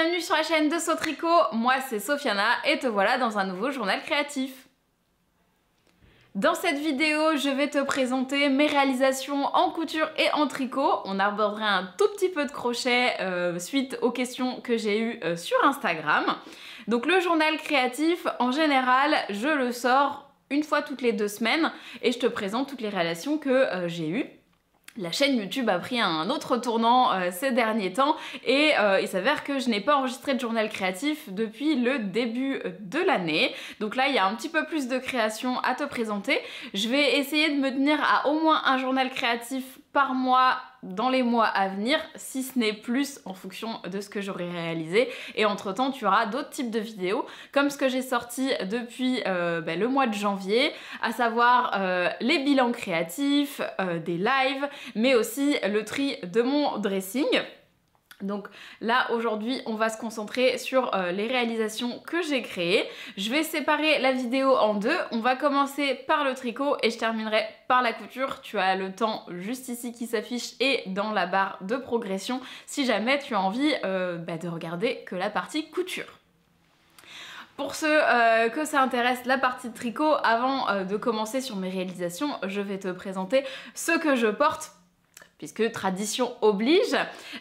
bienvenue sur la chaîne de So Tricot, moi c'est Sofiana et te voilà dans un nouveau journal créatif. Dans cette vidéo, je vais te présenter mes réalisations en couture et en tricot. On abordera un tout petit peu de crochet suite aux questions que j'ai eues sur Instagram. Donc le journal créatif, en général, je le sors une fois toutes les 2 semaines et je te présente toutes les réalisations que j'ai eues. La chaîne YouTube a pris un autre tournant ces derniers temps et il s'avère que je n'ai pas enregistré de journal créatif depuis le début de l'année. Donc là, il y a un petit peu plus de création à te présenter. Je vais essayer de me tenir à au moins un journal créatif par mois dans les mois à venir, si ce n'est plus en fonction de ce que j'aurai réalisé. Et entre temps, tu auras d'autres types de vidéos, comme ce que j'ai sorti depuis le mois de janvier, à savoir les bilans créatifs, des lives, mais aussi le tri de mon dressing. Donc là aujourd'hui on va se concentrer sur les réalisations que j'ai créées. Je vais séparer la vidéo en deux. On va commencer par le tricot et je terminerai par la couture. Tu as le temps juste ici qui s'affiche et dans la barre de progression si jamais tu as envie de regarder que la partie couture. Pour ceux que ça intéresse la partie de tricot, avant de commencer sur mes réalisations, je vais te présenter ce que je porte, puisque tradition oblige.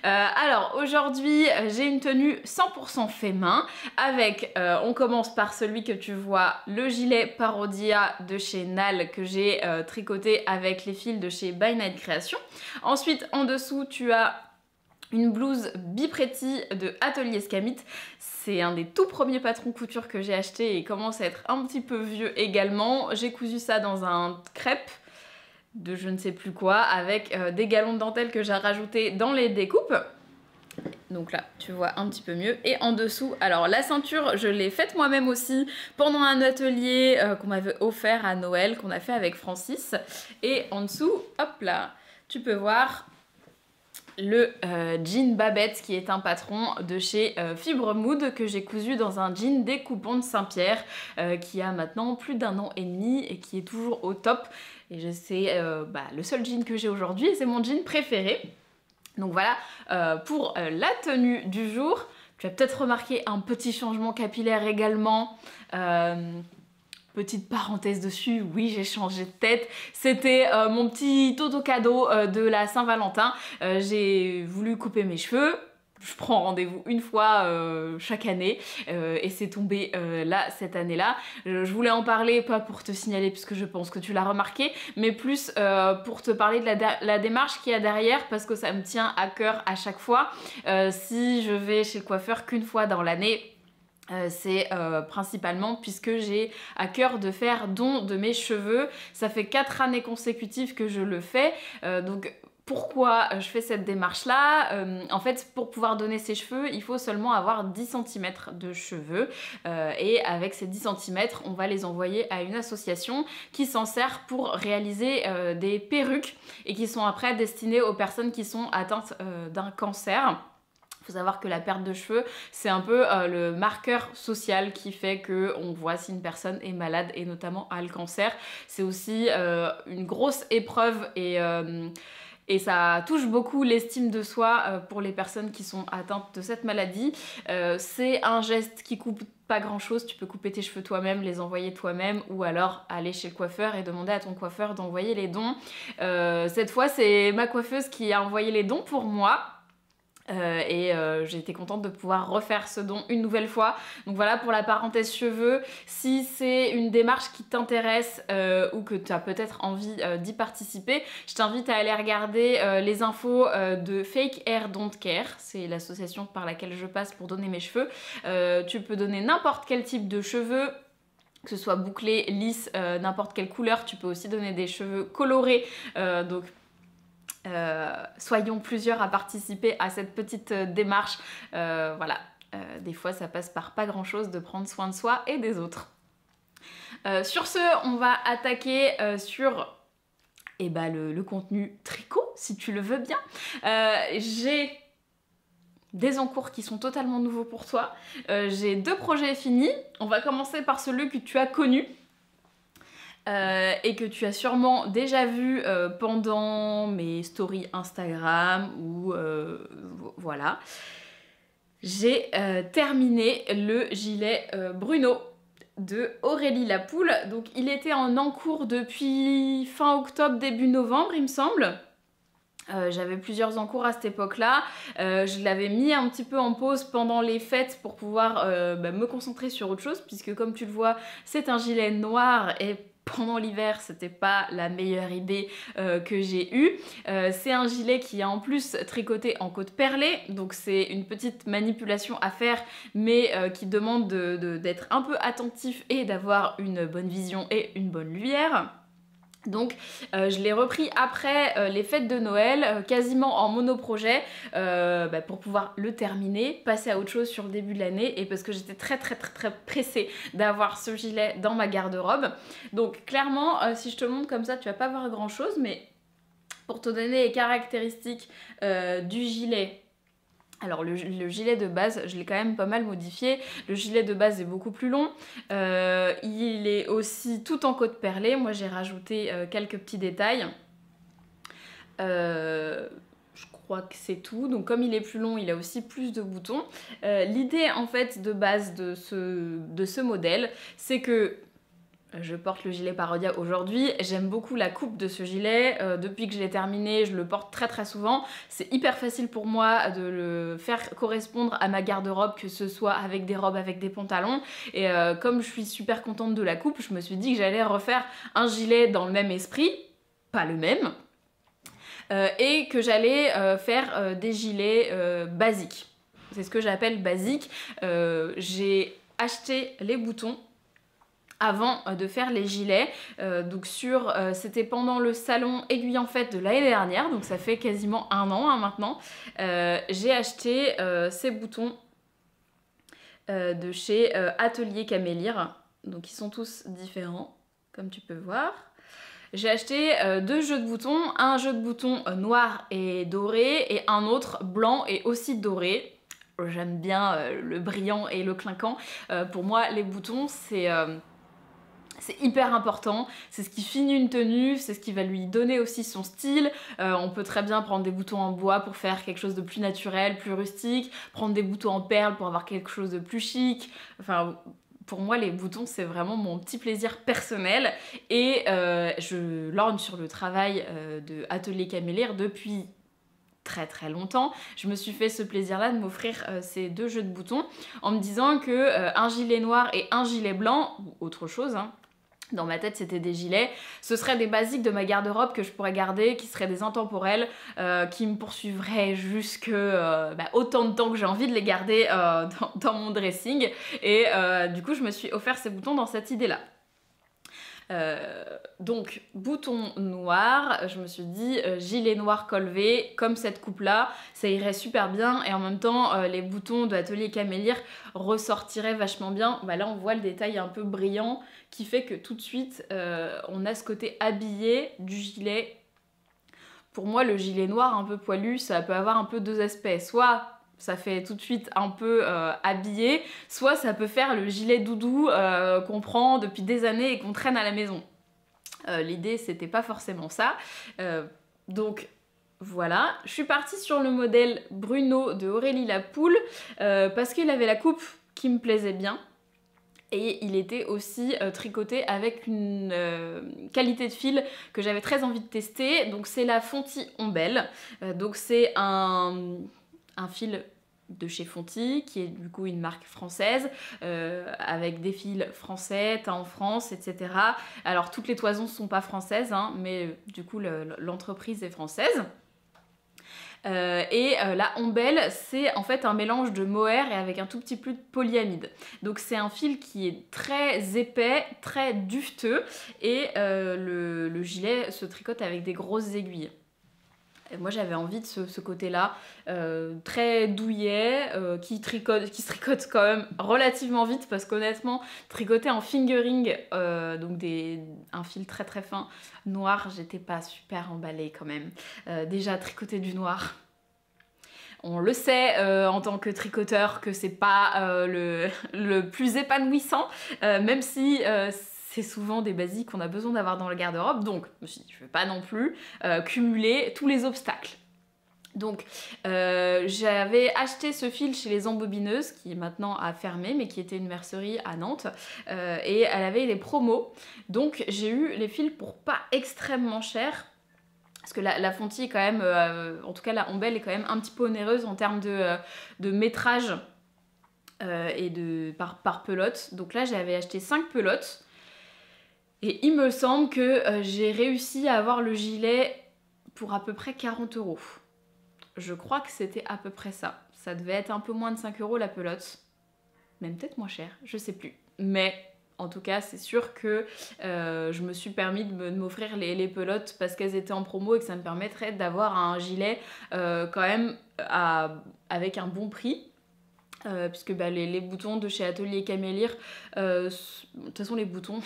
Alors aujourd'hui j'ai une tenue 100% fait main avec, on commence par celui que tu vois, le gilet Parodia de chez Nal que j'ai tricoté avec les fils de chez By Night Création. Ensuite en dessous tu as une blouse Bipretti de Atelier Scamit. C'est un des tout premiers patrons couture que j'ai acheté et il commence à être un petit peu vieux également. J'ai cousu ça dans un crêpe de je ne sais plus quoi avec des galons de dentelle que j'ai rajouté dans les découpes. Donc là tu vois un petit peu mieux. Et en dessous, alors la ceinture je l'ai faite moi-même aussi pendant un atelier qu'on m'avait offert à Noël, qu'on a fait avec Francis. Et en dessous, hop là, tu peux voir le jean Babette qui est un patron de chez Fibre Mood que j'ai cousu dans un jean découpant de Saint-Pierre qui a maintenant plus d'1 an et demi et qui est toujours au top. Et c'est le seul jean que j'ai aujourd'hui et c'est mon jean préféré. Donc voilà pour la tenue du jour. Tu as peut-être remarqué un petit changement capillaire également. Petite parenthèse dessus, oui j'ai changé de tête, c'était mon petit auto cadeau de la Saint-Valentin. J'ai voulu couper mes cheveux, je prends rendez-vous une fois chaque année et c'est tombé là cette année-là. Je voulais en parler, pas pour te signaler puisque je pense que tu l'as remarqué, mais plus pour te parler de la démarche qu'il y a derrière parce que ça me tient à cœur à chaque fois. Si je vais chez le coiffeur qu'une fois dans l'année, c'est principalement puisque j'ai à cœur de faire don de mes cheveux. Ça fait 4 années consécutives que je le fais, donc pourquoi je fais cette démarche là? En fait pour pouvoir donner ses cheveux il faut seulement avoir 10 cm de cheveux et avec ces 10 cm on va les envoyer à une association qui s'en sert pour réaliser des perruques et qui sont après destinées aux personnes qui sont atteintes d'un cancer. Il faut savoir que la perte de cheveux, c'est un peu le marqueur social qui fait qu'on voit si une personne est malade et notamment a le cancer. C'est aussi une grosse épreuve et ça touche beaucoup l'estime de soi pour les personnes qui sont atteintes de cette maladie. C'est un geste qui coûte pas grand chose, tu peux couper tes cheveux toi-même, les envoyer toi-même ou alors aller chez le coiffeur et demander à ton coiffeur d'envoyer les dons. Cette fois c'est ma coiffeuse qui a envoyé les dons pour moi. J'ai été contente de pouvoir refaire ce don une nouvelle fois. Donc voilà pour la parenthèse cheveux. Si c'est une démarche qui t'intéresse ou que tu as peut-être envie d'y participer, je t'invite à aller regarder les infos de Fake Hair Don't Care. C'est l'association par laquelle je passe pour donner mes cheveux. Tu peux donner n'importe quel type de cheveux, que ce soit bouclé, lisse, n'importe quelle couleur. Tu peux aussi donner des cheveux colorés. Soyons plusieurs à participer à cette petite démarche. Voilà, des fois ça passe par pas grand chose de prendre soin de soi et des autres. Sur ce, on va attaquer sur le contenu tricot, si tu le veux bien. J'ai des encours qui sont totalement nouveaux pour toi. J'ai 2 projets finis. On va commencer par celui que tu as connu. Et que tu as sûrement déjà vu pendant mes stories Instagram ou voilà. J'ai terminé le gilet Bruno de Aurélie Lapoule. Donc il était en encours depuis fin octobre, début novembre il me semble. J'avais plusieurs encours à cette époque-là. Je l'avais mis un petit peu en pause pendant les fêtes pour pouvoir me concentrer sur autre chose, puisque comme tu le vois, c'est un gilet noir et pendant l'hiver, c'était pas la meilleure idée que j'ai eue. C'est un gilet qui est en plus tricoté en côte perlée, donc c'est une petite manipulation à faire, mais qui demande d'être un peu attentif et d'avoir une bonne vision et une bonne lumière. Donc je l'ai repris après les fêtes de Noël, quasiment en monoprojet, pour pouvoir le terminer, passer à autre chose sur le début de l'année, et parce que j'étais très pressée d'avoir ce gilet dans ma garde-robe. Donc clairement, si je te montre comme ça, tu vas pas voir grand chose, mais pour te donner les caractéristiques du gilet. Alors le gilet de base, je l'ai quand même pas mal modifié. Le gilet de base est beaucoup plus long. Il est aussi tout en côte perlée. Moi j'ai rajouté quelques petits détails. Je crois que c'est tout. Donc comme il est plus long, il a aussi plus de boutons. L'idée en fait de base de ce modèle, c'est que je porte le gilet Parodia aujourd'hui, j'aime beaucoup la coupe de ce gilet, depuis que je l'ai terminé, je le porte très souvent. C'est hyper facile pour moi de le faire correspondre à ma garde-robe, que ce soit avec des robes, avec des pantalons. Et comme je suis super contente de la coupe, je me suis dit que j'allais refaire un gilet dans le même esprit, pas le même, et que j'allais faire des gilets basiques. C'est ce que j'appelle basique. J'ai acheté les boutons avant de faire les gilets, donc c'était pendant le salon Aiguille en Fête de l'année dernière, donc ça fait quasiment un an maintenant. J'ai acheté ces boutons de chez Atelier Camélire, donc ils sont tous différents comme tu peux voir. J'ai acheté deux jeux de boutons, un jeu de boutons noir et doré et un autre blanc et aussi doré. J'aime bien le brillant et le clinquant. Pour moi les boutons c'est hyper important, c'est ce qui finit une tenue, c'est ce qui va lui donner aussi son style. On peut très bien prendre des boutons en bois pour faire quelque chose de plus naturel, plus rustique, prendre des boutons en perles pour avoir quelque chose de plus chic. Enfin, pour moi, les boutons, c'est vraiment mon petit plaisir personnel. Et je lorgne sur le travail de Atelier Camélire depuis très longtemps. Je me suis fait ce plaisir-là de m'offrir ces deux jeux de boutons en me disant que un gilet noir et un gilet blanc, ou autre chose, hein, dans ma tête c'était des gilets, ce seraient des basiques de ma garde-robe que je pourrais garder, qui seraient des intemporels, qui me poursuivraient jusque autant de temps que j'ai envie de les garder dans mon dressing. Et du coup je me suis offert ces boutons dans cette idée-là. Donc bouton noir, je me suis dit gilet noir col V, comme cette coupe là, ça irait super bien, et en même temps les boutons de Atelier Camélire ressortiraient vachement bien. Là on voit le détail un peu brillant qui fait que tout de suite on a ce côté habillé du gilet. Pour moi le gilet noir un peu poilu, ça peut avoir un peu deux aspects, soit ça fait tout de suite un peu habillé, soit ça peut faire le gilet doudou qu'on prend depuis des années et qu'on traîne à la maison. L'idée c'était pas forcément ça. Donc voilà, je suis partie sur le modèle Bruno de Aurélie Lapoule parce qu'il avait la coupe qui me plaisait bien. Et il était aussi tricoté avec une qualité de fil que j'avais très envie de tester. Donc c'est la Fonty Ombelle. Donc c'est un fil de chez Fonty, qui est du coup une marque française, avec des fils français, teints en France, etc. Alors toutes les toisons ne sont pas françaises, hein, mais du coup l'entreprise est française. La Ombelle, c'est en fait un mélange de mohair et avec un tout petit peu de polyamide. Donc c'est un fil qui est très épais, très duveteux, et le gilet se tricote avec des grosses aiguilles. Et moi j'avais envie de ce côté-là, très douillet, qui se tricote quand même relativement vite, parce qu'honnêtement, tricoter en fingering, donc un fil très fin, noir, j'étais pas super emballée quand même. Déjà tricoter du noir, on le sait en tant que tricoteur que c'est pas le plus épanouissant, même si c'est souvent des basiques qu'on a besoin d'avoir dans le garde-robe, donc je me suis dit, je ne veux pas non plus cumuler tous les obstacles. Donc j'avais acheté ce fil chez les Embobineuses qui maintenant a fermé mais qui était une mercerie à Nantes et elle avait des promos, donc j'ai eu les fils pour pas extrêmement cher parce que la Fonty est quand même, en tout cas la Ombel est quand même un petit peu onéreuse en termes de métrage et par pelote. Donc là j'avais acheté 5 pelotes et il me semble que j'ai réussi à avoir le gilet pour à peu près 40 €. Je crois que c'était à peu près ça. Ça devait être un peu moins de 5 € la pelote. Même peut-être moins cher, je sais plus. Mais en tout cas, c'est sûr que je me suis permis de m'offrir les pelotes parce qu'elles étaient en promo et que ça me permettrait d'avoir un gilet quand même avec un bon prix. Puisque bah, les boutons de chez Atelier Camélire, de toute façon les boutons...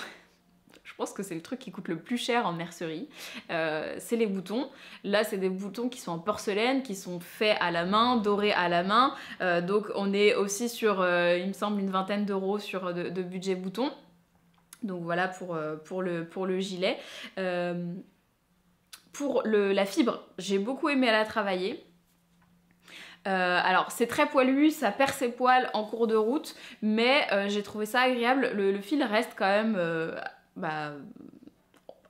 Je pense que c'est le truc qui coûte le plus cher en mercerie, c'est les boutons. Là, c'est des boutons qui sont en porcelaine, qui sont faits à la main, dorés à la main. Donc on est aussi sur, il me semble, une vingtaine d'euros de budget boutons. Donc voilà pour le gilet. Pour la fibre, j'ai beaucoup aimé la travailler. Alors c'est très poilu, ça perd ses poils en cours de route, mais j'ai trouvé ça agréable. Le fil reste quand même...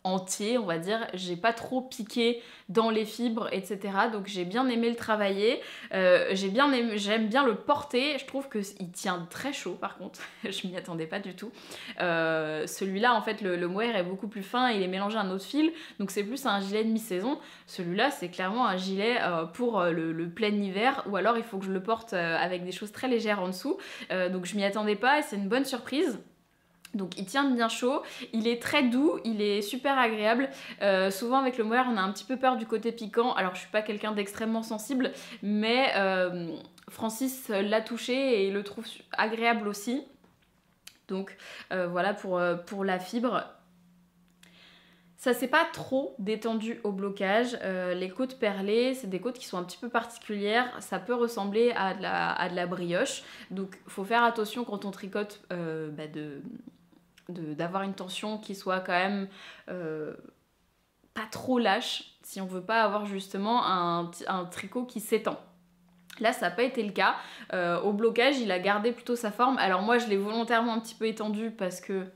entier, on va dire. J'ai pas trop piqué dans les fibres, etc. Donc j'ai bien aimé le travailler. J'aime bien le porter. Je trouve qu'il tient très chaud par contre. Je m'y attendais pas du tout. Celui-là, en fait, le mohair est beaucoup plus fin. Il est mélangé à un autre fil. Donc c'est plus un gilet de mi-saison. Celui-là, c'est clairement un gilet pour le plein hiver. Ou alors il faut que je le porte avec des choses très légères en dessous. Donc je m'y attendais pas et c'est une bonne surprise. Donc il tient bien chaud, il est très doux, il est super agréable. Souvent avec le mohair on a un petit peu peur du côté piquant, alors je suis pas quelqu'un d'extrêmement sensible, mais Francis l'a touché et le trouve agréable aussi. Donc voilà pour la fibre. Ça s'est pas trop détendu au blocage. Les côtes perlées, c'est des côtes qui sont un petit peu particulières. Ça peut ressembler à de la brioche. Donc faut faire attention quand on tricote d'avoir une tension qui soit quand même pas trop lâche, si on veut pas avoir justement un tricot qui s'étend. Là ça n'a pas été le cas, au blocage il a gardé plutôt sa forme. Alors moi je l'ai volontairement un petit peu étendu parce que,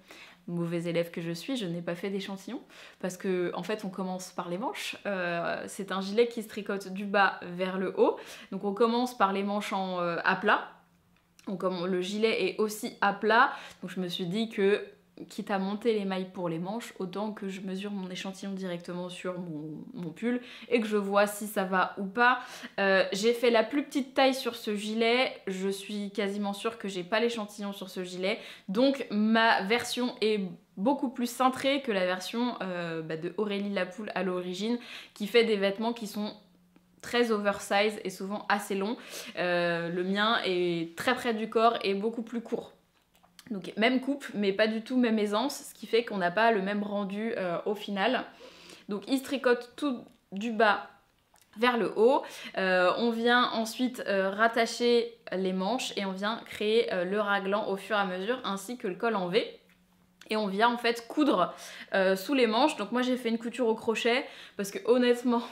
mauvais élève que je suis, je n'ai pas fait d'échantillon, parce que en fait on commence par les manches. C'est un gilet qui se tricote du bas vers le haut, donc on commence par les manches à plat. Donc comme le gilet est aussi à plat, donc je me suis dit que quitte à monter les mailles pour les manches, autant que je mesure mon échantillon directement sur mon pull et que je vois si ça va ou pas. J'ai fait la plus petite taille sur ce gilet, je suis quasiment sûre que j'ai pas l'échantillon sur ce gilet, donc ma version est beaucoup plus cintrée que la version de Aurélie Lapoule à l'origine, qui fait des vêtements qui sont très oversize et souvent assez longs. Le mien est très près du corps et beaucoup plus court. Donc même coupe mais pas du tout même aisance, ce qui fait qu'on n'a pas le même rendu au final. Donc il se tricote tout du bas vers le haut. On vient ensuite rattacher les manches et on vient créer le raglan au fur et à mesure ainsi que le col en V. Et on vient en fait coudre sous les manches. Donc moi j'ai fait une couture au crochet parce que honnêtement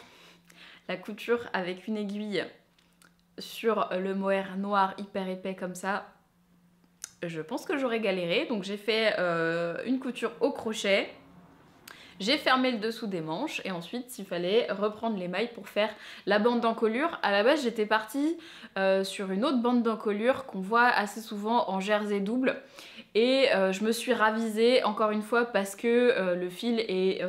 la couture avec une aiguille sur le mohair noir hyper épais comme ça, je pense que j'aurais galéré. Donc j'ai fait une couture au crochet, j'ai fermé le dessous des manches et ensuite il fallait reprendre les mailles pour faire la bande d'encolure. À la base j'étais partie sur une autre bande d'encolure qu'on voit assez souvent en jersey double et je me suis ravisée encore une fois parce que le fil est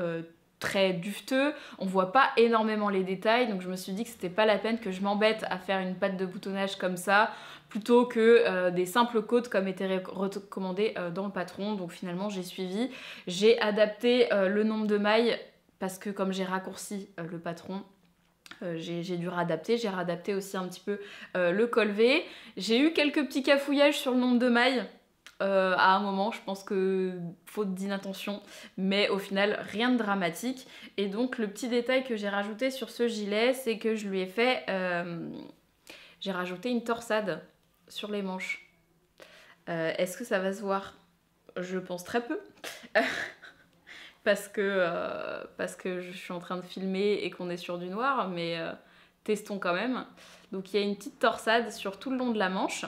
très duveteux, on voit pas énormément les détails, donc je me suis dit que c'était pas la peine que je m'embête à faire une patte de boutonnage comme ça plutôt que des simples côtes comme était recommandé dans le patron. Donc finalement j'ai suivi, j'ai adapté le nombre de mailles parce que comme j'ai raccourci le patron, j'ai dû réadapter. J'ai réadapté aussi un petit peu le col V. J'ai eu quelques petits cafouillages sur le nombre de mailles à un moment, je pense que faute d'inattention, mais au final rien de dramatique. Et donc le petit détail que j'ai rajouté sur ce gilet, c'est que je lui ai fait j'ai rajouté une torsade sur les manches. Est-ce que ça va se voir? Je pense très peu. parce que je suis en train de filmer et qu'on est sur du noir, mais testons quand même. Donc il y a une petite torsade sur tout le long de la manche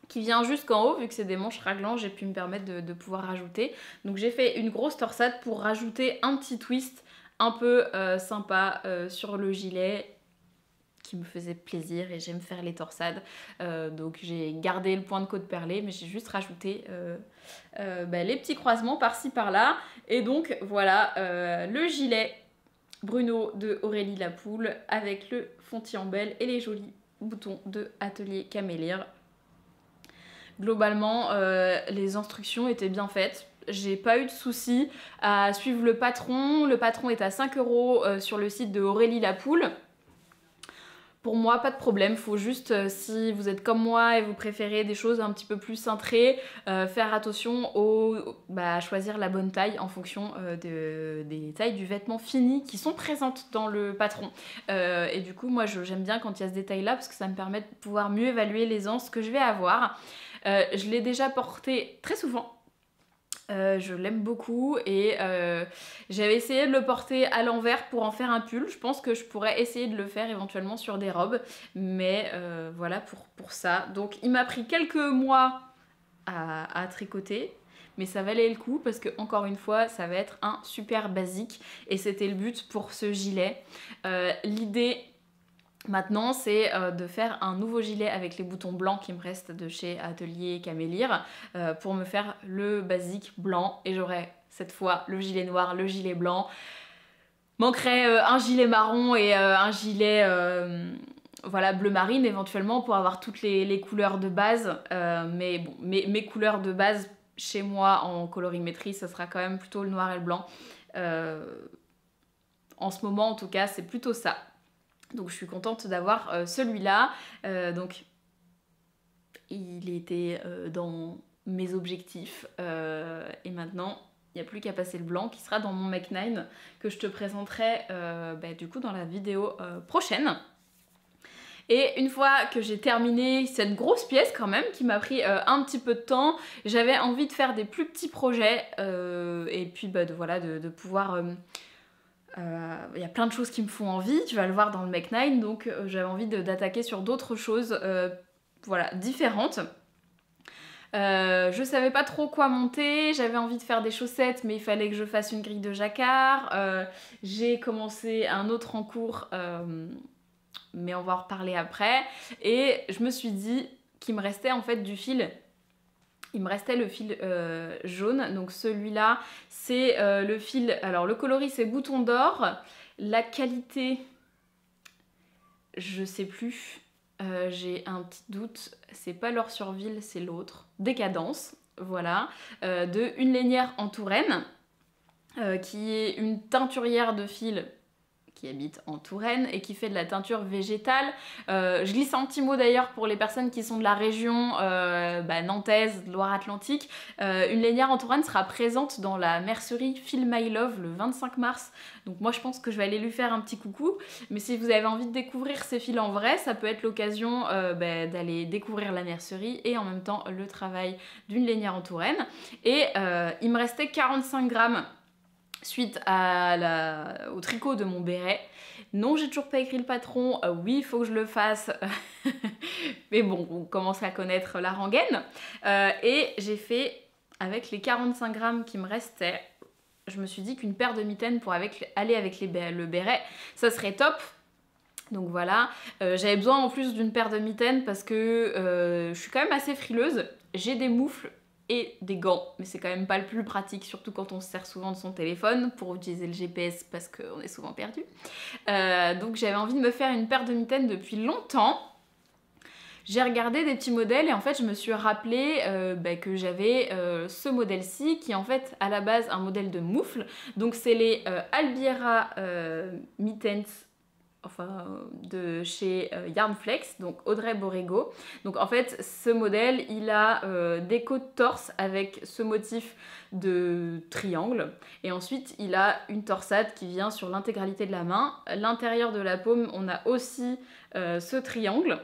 qui vient jusqu'en haut, vu que c'est des manches raglantes, j'ai pu me permettre de pouvoir rajouter. Donc j'ai fait une grosse torsade pour rajouter un petit twist un peu sympa sur le gilet qui me faisait plaisir, et j'aime faire les torsades. Donc j'ai gardé le point de côte perlé, mais j'ai juste rajouté les petits croisements par-ci par-là. Et donc voilà le gilet Bruno de Aurélie Lapoule avec le fontis en belle et les jolis boutons de Atelier Camélire. Globalement, les instructions étaient bien faites. J'ai pas eu de soucis à suivre le patron. Le patron est à 5 € sur le site de Aurélie Lapoule. Pour moi, pas de problème. Faut juste, si vous êtes comme moi et vous préférez des choses un petit peu plus cintrées, faire attention à choisir la bonne taille en fonction des tailles du vêtement fini qui sont présentes dans le patron. Et du coup, moi, j'aime bien quand il y a ce détail-là parce que ça me permet de pouvoir mieux évaluer l'aisance que je vais avoir. Je l'ai déjà porté très souvent. Je l'aime beaucoup et j'avais essayé de le porter à l'envers pour en faire un pull. Je pense que je pourrais essayer de le faire éventuellement sur des robes, mais voilà pour ça. Donc il m'a pris quelques mois à tricoter, mais ça valait le coup parce que encore une fois ça va être un super basique et c'était le but pour ce gilet. L'idée maintenant, c'est de faire un nouveau gilet avec les boutons blancs qui me restent de chez Atelier Camélire pour me faire le basique blanc, et j'aurai cette fois le gilet noir, le gilet blanc. Manquerait un gilet marron et un gilet voilà, bleu marine éventuellement pour avoir toutes les couleurs de base. Mais bon, mes couleurs de base chez moi en colorimétrie, ce sera quand même plutôt le noir et le blanc. En ce moment en tout cas, c'est plutôt ça. Donc je suis contente d'avoir celui-là. Donc il était dans mes objectifs. Et maintenant, il n'y a plus qu'à passer le blanc qui sera dans mon Make 9 que je te présenterai du coup dans la vidéo prochaine. Et une fois que j'ai terminé cette grosse pièce quand même, qui m'a pris un petit peu de temps, j'avais envie de faire des plus petits projets et puis de pouvoir... Il y a plein de choses qui me font envie, tu vas le voir dans le Make 9, donc j'avais envie d'attaquer sur d'autres choses différentes. Je savais pas trop quoi monter, j'avais envie de faire des chaussettes, mais il fallait que je fasse une grille de jacquard. J'ai commencé un autre en cours, mais on va en reparler après. Et je me suis dit qu'il me restait en fait du fil. Il me restait le fil jaune, donc celui-là c'est le fil, alors le coloris c'est Bouton d'Or, la qualité je sais plus, j'ai un petit doute, c'est pas l'or sur ville, c'est l'autre, Décadence, voilà, de Une Lainière en Touraine, qui est une teinturière de fil qui habite en Touraine et qui fait de la teinture végétale. Je glisse un petit mot d'ailleurs pour les personnes qui sont de la région nantaise, Loire-Atlantique. Une Lainière en Touraine sera présente dans la mercerie Feel My Love le 25 mars. Donc moi je pense que je vais aller lui faire un petit coucou. Mais si vous avez envie de découvrir ces fils en vrai, ça peut être l'occasion d'aller découvrir la mercerie et en même temps le travail d'Une Lainière en Touraine. Et il me restait 45 grammes suite au tricot de mon béret. Non, j'ai toujours pas écrit le patron. Oui, il faut que je le fasse. Mais bon, on commence à connaître la rengaine. Et j'ai fait, avec les 45 grammes qui me restaient, je me suis dit qu'une paire de mitaines pour aller avec le béret, ça serait top. Donc voilà, j'avais besoin en plus d'une paire de mitaines parce que je suis quand même assez frileuse. J'ai des moufles et des gants, mais c'est quand même pas le plus pratique, surtout quand on se sert souvent de son téléphone pour utiliser le GPS parce qu'on est souvent perdu. Donc j'avais envie de me faire une paire de mitaines depuis longtemps. J'ai regardé des petits modèles et en fait je me suis rappelé que j'avais ce modèle-ci qui est en fait à la base un modèle de moufle. Donc c'est les Albiera Mittens, enfin de chez Yarnflex, donc Audrey Borrego. Donc en fait ce modèle il a des côtes torse avec ce motif de triangle et ensuite il a une torsade qui vient sur l'intégralité de la main. À l'intérieur de la paume on a aussi ce triangle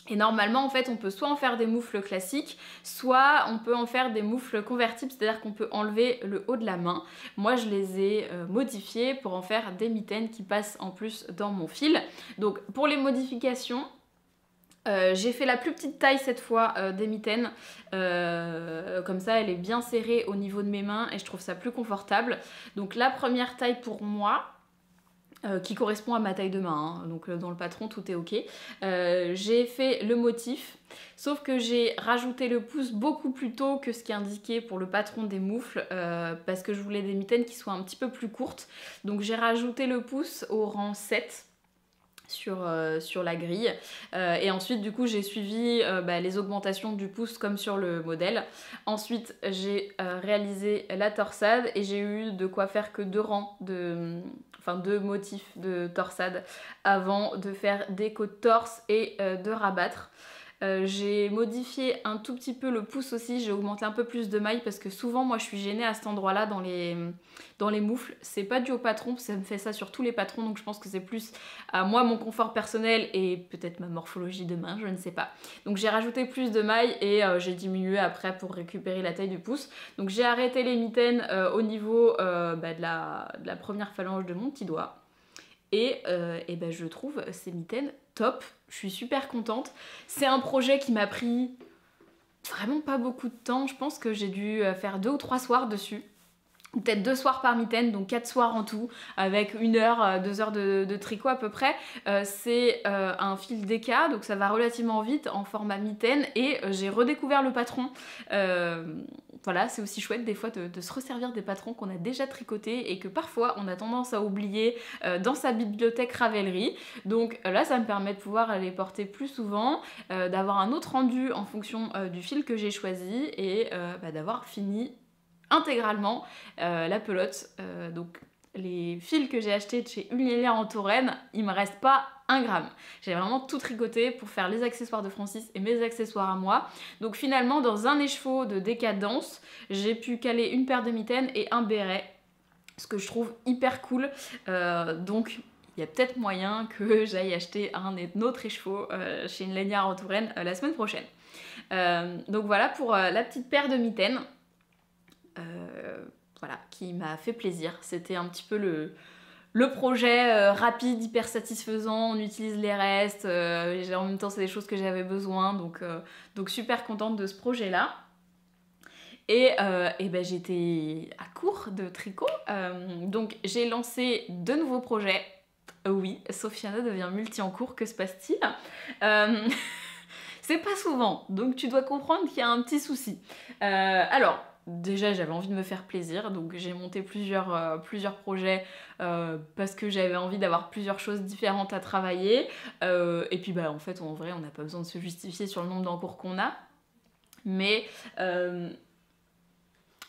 Et normalement en fait on peut soit en faire des moufles classiques, soit on peut en faire des moufles convertibles, c'est à dire qu'on peut enlever le haut de la main. Moi je les ai modifiés pour en faire des mitaines qui passent en plus dans mon fil. Donc pour les modifications, j'ai fait la plus petite taille cette fois des mitaines, comme ça elle est bien serrée au niveau de mes mains et je trouve ça plus confortable. Donc la première taille pour moi, qui correspond à ma taille de main, hein. Donc dans le patron tout est ok. J'ai fait le motif, sauf que j'ai rajouté le pouce beaucoup plus tôt que ce qui est indiqué pour le patron des moufles, parce que je voulais des mitaines qui soient un petit peu plus courtes. Donc j'ai rajouté le pouce au rang 7 sur la grille, et ensuite du coup j'ai suivi les augmentations du pouce comme sur le modèle. Ensuite j'ai réalisé la torsade et j'ai eu de quoi faire que 2 rangs de... Enfin 2 motifs de torsade avant de faire des côtes torse et de rabattre. J'ai modifié un tout petit peu le pouce aussi, j'ai augmenté un peu plus de maille parce que souvent moi je suis gênée à cet endroit là dans les moufles. C'est pas dû au patron, ça me fait ça sur tous les patrons, donc je pense que c'est plus à moi mon confort personnel et peut-être ma morphologie de main, je ne sais pas. Donc j'ai rajouté plus de maille et j'ai diminué après pour récupérer la taille du pouce. Donc j'ai arrêté les mitaines au niveau de la première phalange de mon petit doigt. Et je trouve ces mitaines top, je suis super contente. C'est un projet qui m'a pris vraiment pas beaucoup de temps, je pense que j'ai dû faire 2 ou 3 soirs dessus. Peut-être 2 soirs par mitaine, donc 4 soirs en tout, avec 1 heure, 2 heures de tricot à peu près. C'est un fil DK, donc ça va relativement vite en format mitaine, et j'ai redécouvert le patron. Voilà, c'est aussi chouette des fois de se resservir des patrons qu'on a déjà tricotés et que parfois on a tendance à oublier dans sa bibliothèque Ravelry. Donc là ça me permet de pouvoir les porter plus souvent, d'avoir un autre rendu en fonction du fil que j'ai choisi et d'avoir fini intégralement la pelote. Donc les fils que j'ai achetés de chez Unilever en Touraine, il me reste pas 1 gramme. J'ai vraiment tout tricoté pour faire les accessoires de Francis et mes accessoires à moi. Donc finalement dans un écheveau de décadence, j'ai pu caler une paire de mitaines et un béret, ce que je trouve hyper cool. Donc il y a peut-être moyen que j'aille acheter un autre écheveau chez une lainière en Touraine la semaine prochaine. Donc voilà pour la petite paire de mitaines. Voilà, qui m'a fait plaisir. C'était un petit peu le projet rapide, hyper satisfaisant, on utilise les restes, en même temps c'est des choses que j'avais besoin, donc super contente de ce projet-là. Et j'étais à court de tricot, donc j'ai lancé 2 nouveaux projets. Oui, Sophiana devient multi en cours, que se passe-t-il? C'est pas souvent, donc tu dois comprendre qu'il y a un petit souci. Alors, déjà j'avais envie de me faire plaisir, donc j'ai monté plusieurs projets parce que j'avais envie d'avoir plusieurs choses différentes à travailler. Et puis en fait en vrai on n'a pas besoin de se justifier sur le nombre d'encours qu'on a. Mais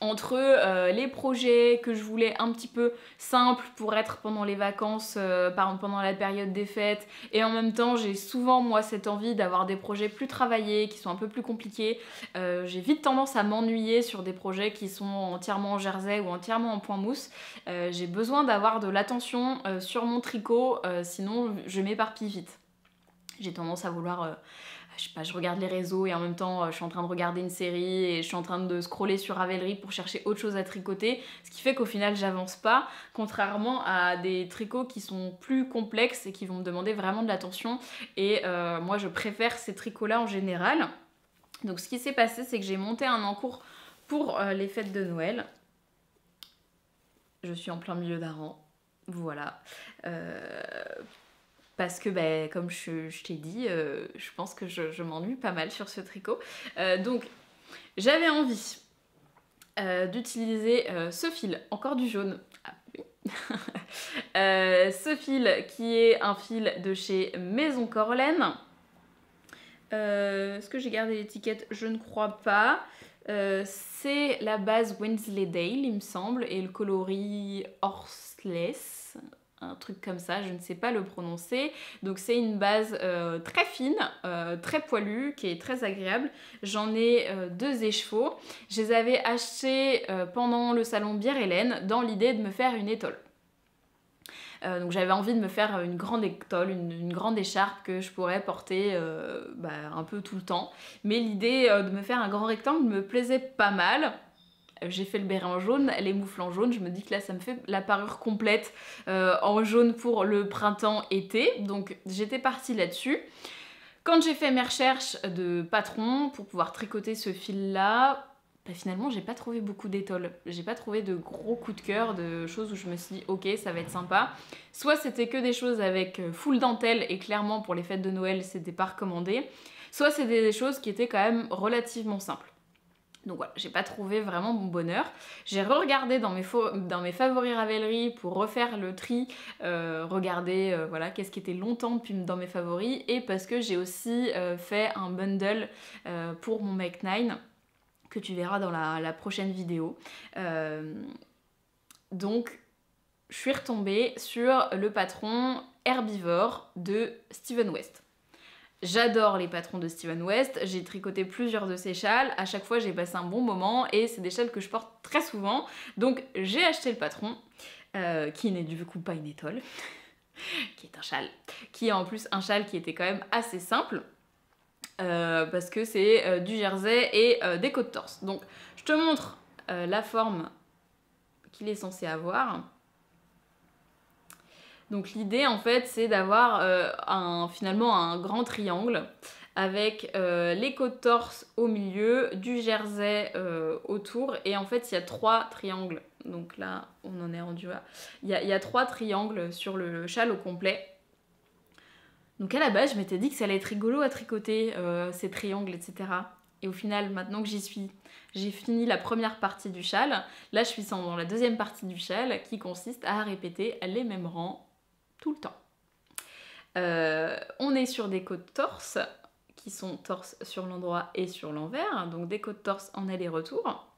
entre les projets que je voulais un petit peu simples pour être pendant les vacances, pendant la période des fêtes, et en même temps j'ai souvent moi cette envie d'avoir des projets plus travaillés, qui sont un peu plus compliqués. J'ai vite tendance à m'ennuyer sur des projets qui sont entièrement en jersey ou entièrement en point mousse. J'ai besoin d'avoir de l'attention sur mon tricot, sinon je m'éparpille vite. J'ai tendance à vouloir... je sais pas, je regarde les réseaux et en même temps je suis en train de regarder une série et je suis en train de scroller sur Ravelry pour chercher autre chose à tricoter, ce qui fait qu'au final j'avance pas, contrairement à des tricots qui sont plus complexes et qui vont me demander vraiment de l'attention, et moi je préfère ces tricots là en général. Donc ce qui s'est passé, c'est que j'ai monté un encours pour les fêtes de Noël. Je suis en plein milieu d'un rang, voilà. Parce que comme je t'ai dit, je pense que je m'ennuie pas mal sur ce tricot. Donc j'avais envie d'utiliser ce fil, encore du jaune. Ah, oui. Ce fil qui est un fil de chez Maison Corlaine. Est-ce que j'ai gardé l'étiquette? Je ne crois pas. C'est la base Wensleydale, il me semble, et le coloris Horseless, un truc comme ça, je ne sais pas le prononcer. Donc c'est une base très fine, très poilue, qui est très agréable. J'en ai 2 écheveaux. Je les avais achetés pendant le salon Bière Hélène dans l'idée de me faire une étole. Donc j'avais envie de me faire une grande étole, une grande écharpe que je pourrais porter un peu tout le temps. Mais l'idée de me faire un grand rectangle me plaisait pas mal. J'ai fait le béret en jaune, les moufles en jaune, je me dis que là ça me fait la parure complète en jaune pour le printemps-été, donc j'étais partie là-dessus. Quand j'ai fait mes recherches de patron pour pouvoir tricoter ce fil-là, finalement j'ai pas trouvé beaucoup d'étoles, j'ai pas trouvé de gros coups de cœur, de choses où je me suis dit ok ça va être sympa. Soit c'était que des choses avec full dentelle et clairement pour les fêtes de Noël c'était pas recommandé, soit c'était des choses qui étaient quand même relativement simples. Donc voilà, j'ai pas trouvé vraiment mon bonheur. J'ai re-regardé dans mes favoris Ravelry pour refaire le tri, regarder voilà, qu'est-ce qui était longtemps dans mes favoris, et parce que j'ai aussi fait un bundle pour mon Make 9 que tu verras dans la prochaine vidéo. Donc je suis retombée sur le patron herbivore de Steven West. J'adore les patrons de Steven West, j'ai tricoté plusieurs de ses châles, à chaque fois j'ai passé un bon moment et c'est des châles que je porte très souvent. Donc j'ai acheté le patron, qui n'est du coup pas une étole, qui est un châle, qui est en plus un châle qui était quand même assez simple, parce que c'est du jersey et des côtes torse. Donc je te montre la forme qu'il est censé avoir. Donc l'idée en fait c'est d'avoir finalement un grand triangle avec les côtes torse au milieu, du jersey autour, et en fait il y a 3 triangles. Donc là on en est rendu là. Il y a 3 triangles sur le châle au complet. Donc à la base je m'étais dit que ça allait être rigolo à tricoter ces triangles, etc. Et au final, maintenant que j'y suis, j'ai fini la première partie du châle. Là je suis dans la deuxième partie du châle qui consiste à répéter les mêmes rangs tout le temps. On est sur des côtes torse qui sont torse sur l'endroit et sur l'envers, donc des côtes torse en aller-retour,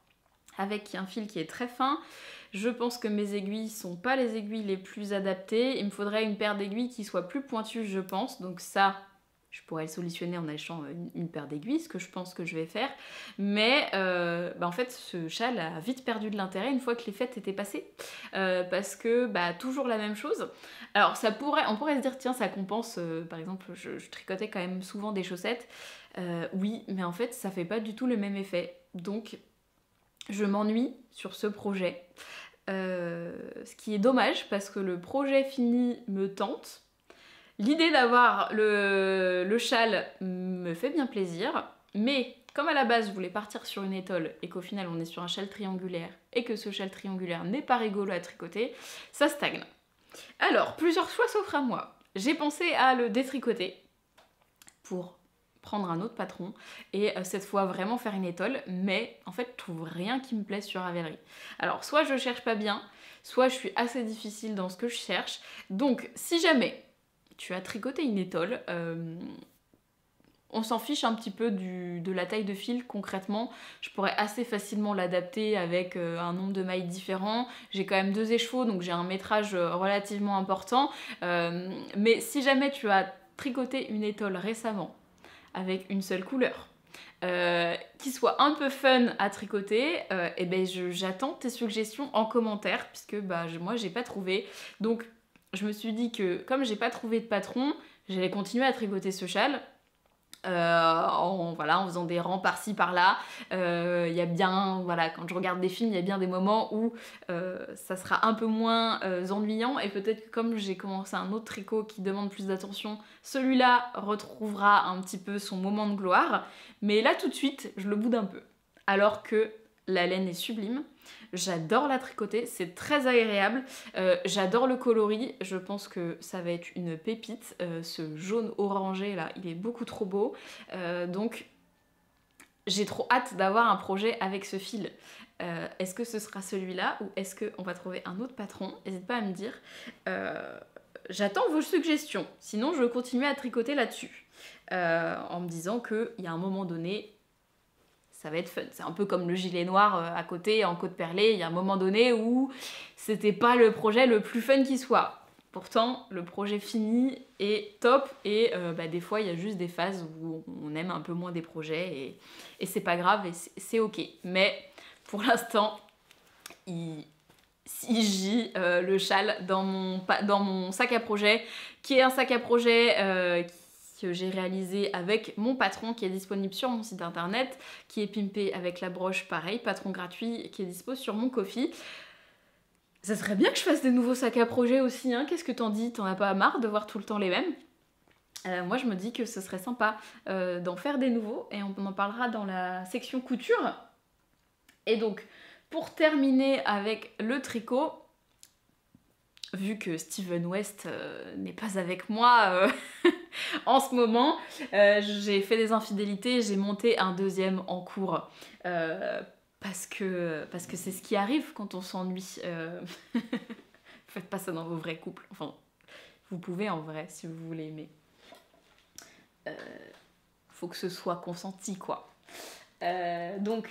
avec un fil qui est très fin. Je pense que mes aiguilles sont pas les aiguilles les plus adaptées, il me faudrait une paire d'aiguilles qui soit plus pointue je pense, donc ça je pourrais le solutionner en achetant une paire d'aiguilles, ce que je pense que je vais faire. Mais en fait, ce châle a vite perdu de l'intérêt une fois que les fêtes étaient passées. Parce que toujours la même chose. Alors on pourrait se dire, tiens, ça compense. Par exemple, je tricotais quand même souvent des chaussettes. Oui, mais en fait, ça fait pas du tout le même effet. Donc, je m'ennuie sur ce projet. Ce qui est dommage, parce que le projet fini me tente. L'idée d'avoir le châle me fait bien plaisir, mais comme à la base je voulais partir sur une étole et qu'au final on est sur un châle triangulaire et que ce châle triangulaire n'est pas rigolo à tricoter, ça stagne. Alors, plusieurs choix s'offrent à moi. J'ai pensé à le détricoter pour prendre un autre patron et cette fois vraiment faire une étole, mais en fait je trouve rien qui me plaise sur Ravelry. Alors soit je cherche pas bien, soit je suis assez difficile dans ce que je cherche, donc si jamais tu as tricoté une étole, on s'en fiche un petit peu de la taille de fil concrètement. Je pourrais assez facilement l'adapter avec un nombre de mailles différents. J'ai quand même 2 écheveaux, donc j'ai un métrage relativement important. Mais si jamais tu as tricoté une étole récemment avec une seule couleur, qui soit un peu fun à tricoter, et ben j'attends tes suggestions en commentaire, puisque moi j'ai pas trouvé. Donc je me suis dit que comme j'ai pas trouvé de patron, j'allais continuer à tricoter ce châle en faisant des rangs par-ci par-là. Il y a bien, voilà, quand je regarde des films, il y a bien des moments où ça sera un peu moins ennuyant, et peut-être que comme j'ai commencé un autre tricot qui demande plus d'attention, celui-là retrouvera un petit peu son moment de gloire. Mais là tout de suite, je le boude un peu. Alors que la laine est sublime. J'adore la tricoter, c'est très agréable. J'adore le coloris, je pense que ça va être une pépite. Ce jaune orangé là, il est beaucoup trop beau. Donc j'ai trop hâte d'avoir un projet avec ce fil. Est-ce que ce sera celui-là ou est-ce qu'on va trouver un autre patron? N'hésite pas à me dire. J'attends vos suggestions, sinon je vais continuer à tricoter là-dessus. En me disant qu'il y a un moment donné, ça va être fun. C'est un peu comme le gilet noir à côté, en côte perlée. Il y a un moment donné où c'était pas le projet le plus fun qui soit. Pourtant, le projet fini est top, et des fois, il y a juste des phases où on aime un peu moins des projets, et c'est pas grave, et c'est ok. Mais pour l'instant, CJ, le châle, dans mon sac à projet, qui est un sac à projet que j'ai réalisé avec mon patron, qui est disponible sur mon site internet, qui est pimpé avec la broche, pareil, patron gratuit, qui est dispo sur mon Ko-fi. Ça serait bien que je fasse des nouveaux sacs à projet aussi, hein. Qu'est-ce que t'en dis? T'en as pas marre de voir tout le temps les mêmes? Moi je me dis que ce serait sympa d'en faire des nouveaux, et on en parlera dans la section couture. Et donc, pour terminer avec le tricot, vu que Steven West n'est pas avec moi en ce moment, j'ai fait des infidélités, j'ai monté un deuxième en cours. Parce que c'est ce qui arrive quand on s'ennuie. Faites pas ça dans vos vrais couples. Enfin, vous pouvez en vrai si vous voulez, mais faut que ce soit consenti, quoi. Donc,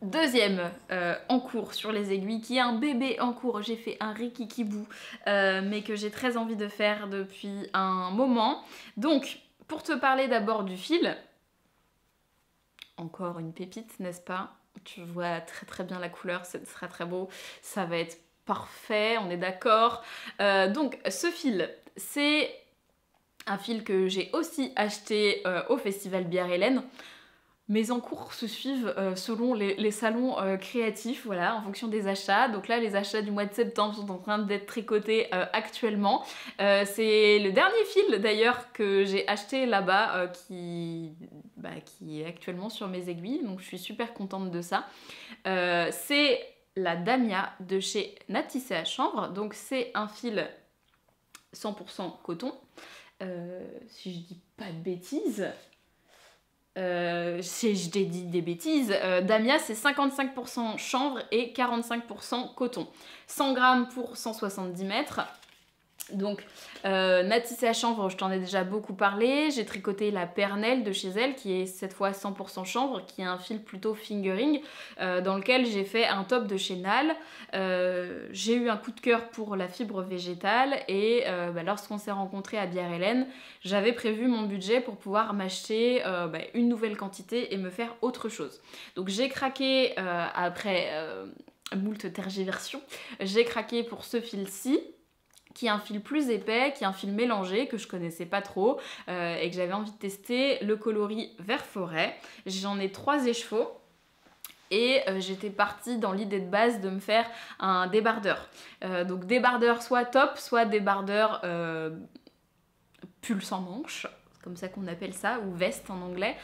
deuxième en cours sur les aiguilles, qui est un bébé en cours. J'ai fait un rikikibou, mais que j'ai très envie de faire depuis un moment. Donc, pour te parler d'abord du fil, encore une pépite, n'est-ce pas? Tu vois très très bien la couleur, ce sera très beau, ça va être parfait, on est d'accord. Donc, ce fil, c'est un fil que j'ai aussi acheté au Festival Bière Hélène. Mes encours se suivent selon les salons créatifs, voilà, en fonction des achats. Donc là, les achats du mois de septembre sont en train d'être tricotés actuellement. C'est le dernier fil d'ailleurs que j'ai acheté là-bas qui est actuellement sur mes aiguilles. Donc je suis super contente de ça. C'est la Damia de chez Natissé à Chanvre. Donc c'est un fil 100% coton. Si je dis pas de bêtises... si je t'ai dit des bêtises, Damia c'est 55% chanvre et 45% coton. 100 grammes pour 170 mètres. Donc Natissé à Chanvre, je t'en ai déjà beaucoup parlé. J'ai tricoté la Pernelle de chez elle, qui est cette fois 100% chanvre, qui est un fil plutôt fingering, dans lequel j'ai fait un top de chez Nal. J'ai eu un coup de cœur pour la fibre végétale, et lorsqu'on s'est rencontrés à Bière Hélène, j'avais prévu mon budget pour pouvoir m'acheter une nouvelle quantité et me faire autre chose. Donc j'ai craqué après moult tergiversions, j'ai craqué pour ce fil-ci, qui est un fil plus épais, qui est un fil mélangé, que je connaissais pas trop, et que j'avais envie de tester, le coloris vert forêt. J'en ai 3 écheveaux, et j'étais partie dans l'idée de base de me faire un débardeur. Donc débardeur soit top, soit débardeur pull sans manche, comme ça qu'on appelle ça, ou veste en anglais,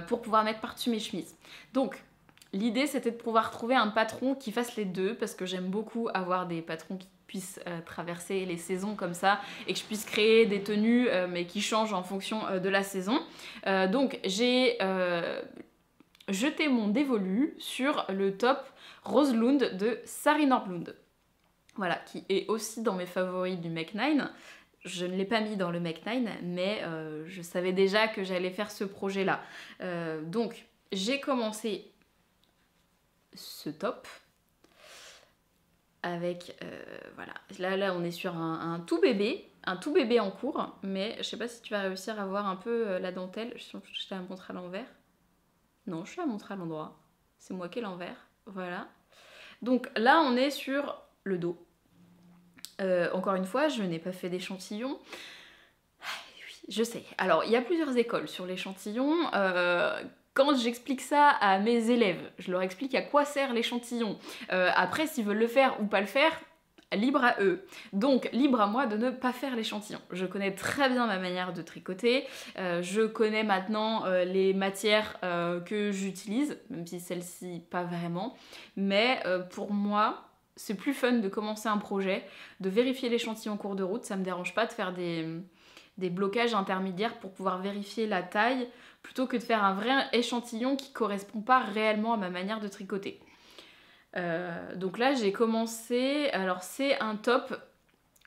pour pouvoir mettre par-dessus mes chemises. Donc, l'idée c'était de pouvoir trouver un patron qui fasse les deux, parce que j'aime beaucoup avoir des patrons qui puissent traverser les saisons comme ça, et que je puisse créer des tenues mais qui changent en fonction de la saison. Donc j'ai jeté mon dévolu sur le top Roselund de Sari Nordlund. Voilà, qui est aussi dans mes favoris du Make 9. Je ne l'ai pas mis dans le Make 9, mais je savais déjà que j'allais faire ce projet-là. Donc j'ai commencé ce top avec voilà, là on est sur un tout bébé en cours, mais je sais pas si tu vas réussir à voir un peu la dentelle. Je te la montre à l'envers. Non, je te la montre à l'endroit, c'est moi qui ai l'envers, voilà. Donc là on est sur le dos. Encore une fois, je n'ai pas fait d'échantillon. Oui, je sais. Alors il y a plusieurs écoles sur l'échantillon. Quand j'explique ça à mes élèves, je leur explique à quoi sert l'échantillon. Après, s'ils veulent le faire ou pas le faire, libre à eux. Donc, libre à moi de ne pas faire l'échantillon. Je connais très bien ma manière de tricoter. Je connais maintenant les matières que j'utilise, même si celle-ci, pas vraiment. Mais pour moi, c'est plus fun de commencer un projet, de vérifier l'échantillon en cours de route. Ça me dérange pas de faire des blocages intermédiaires pour pouvoir vérifier la taille, plutôt que de faire un vrai échantillon qui correspond pas réellement à ma manière de tricoter. Donc là j'ai commencé, alors c'est un top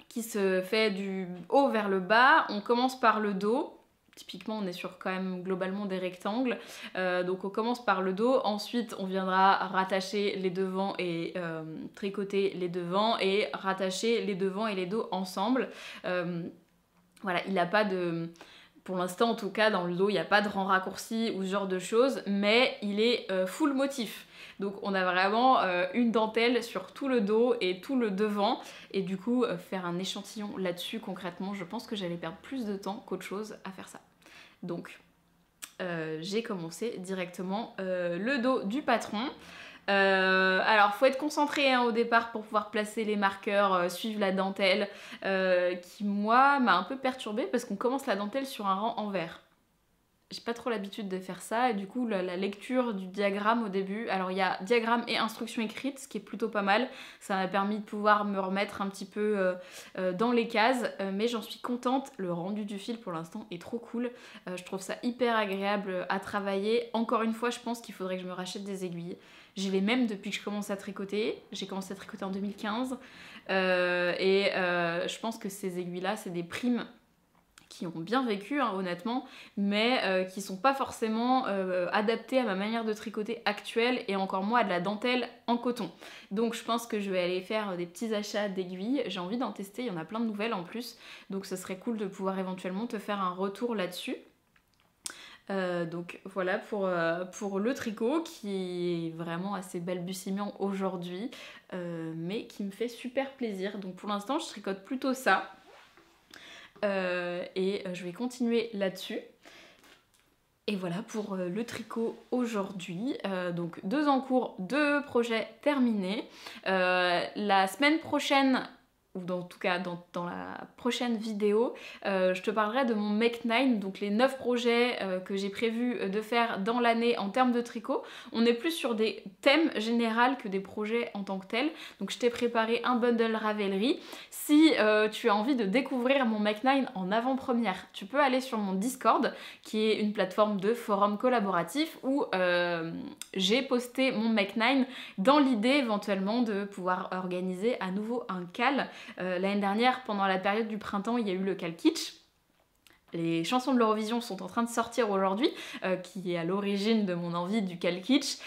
qui se fait du haut vers le bas, on commence par le dos. Typiquement on est sur quand même globalement des rectangles, donc on commence par le dos, ensuite on viendra rattacher les devants et tricoter les devants et rattacher les devants et les dos ensemble. Voilà, il n'a pas Pour l'instant, en tout cas, dans le dos, il n'y a pas de rang raccourci ou ce genre de choses, mais il est full motif. Donc on a vraiment une dentelle sur tout le dos et tout le devant. Et du coup, faire un échantillon là-dessus, concrètement, je pense que j'allais perdre plus de temps qu'autre chose à faire ça. Donc, j'ai commencé directement le dos du patron. Alors faut être concentré hein, au départ pour pouvoir placer les marqueurs, suivre la dentelle qui moi m'a un peu perturbée parce qu'on commence la dentelle sur un rang envers. J'ai pas trop l'habitude de faire ça et du coup la lecture du diagramme au début, alors il y a diagramme et instruction écrite, ce qui est plutôt pas mal, ça m'a permis de pouvoir me remettre un petit peu dans les cases, mais j'en suis contente, le rendu du fil pour l'instant est trop cool, je trouve ça hyper agréable à travailler. Encore une fois, je pense qu'il faudrait que je me rachète des aiguilles, j'ai les mêmes depuis que je commence à tricoter, j'ai commencé à tricoter en 2015 je pense que ces aiguilles là c'est des primes qui ont bien vécu hein, honnêtement, mais qui sont pas forcément adaptés à ma manière de tricoter actuelle et encore moins à de la dentelle en coton. Donc je pense que je vais aller faire des petits achats d'aiguilles, j'ai envie d'en tester, il y en a plein de nouvelles en plus, donc ce serait cool de pouvoir éventuellement te faire un retour là-dessus. Donc voilà pour le tricot qui est vraiment assez balbutiement aujourd'hui, mais qui me fait super plaisir. Donc pour l'instant je tricote plutôt ça. Je vais continuer là-dessus. Et voilà pour le tricot aujourd'hui. Donc 2 en cours, 2 projets terminés. La semaine prochaine, ou en tout cas dans la prochaine vidéo, je te parlerai de mon Make 9, donc les 9 projets que j'ai prévu de faire dans l'année en termes de tricot. On est plus sur des thèmes généraux que des projets en tant que tels. Donc je t'ai préparé un bundle Ravelry. Si tu as envie de découvrir mon Make 9 en avant-première, tu peux aller sur mon Discord, qui est une plateforme de forum collaboratif où j'ai posté mon Make 9 dans l'idée éventuellement de pouvoir organiser à nouveau un cal. L'année dernière, pendant la période du printemps, il y a eu le cal kitsch. Les chansons de l'Eurovision sont en train de sortir aujourd'hui, qui est à l'origine de mon envie du cal kitsch.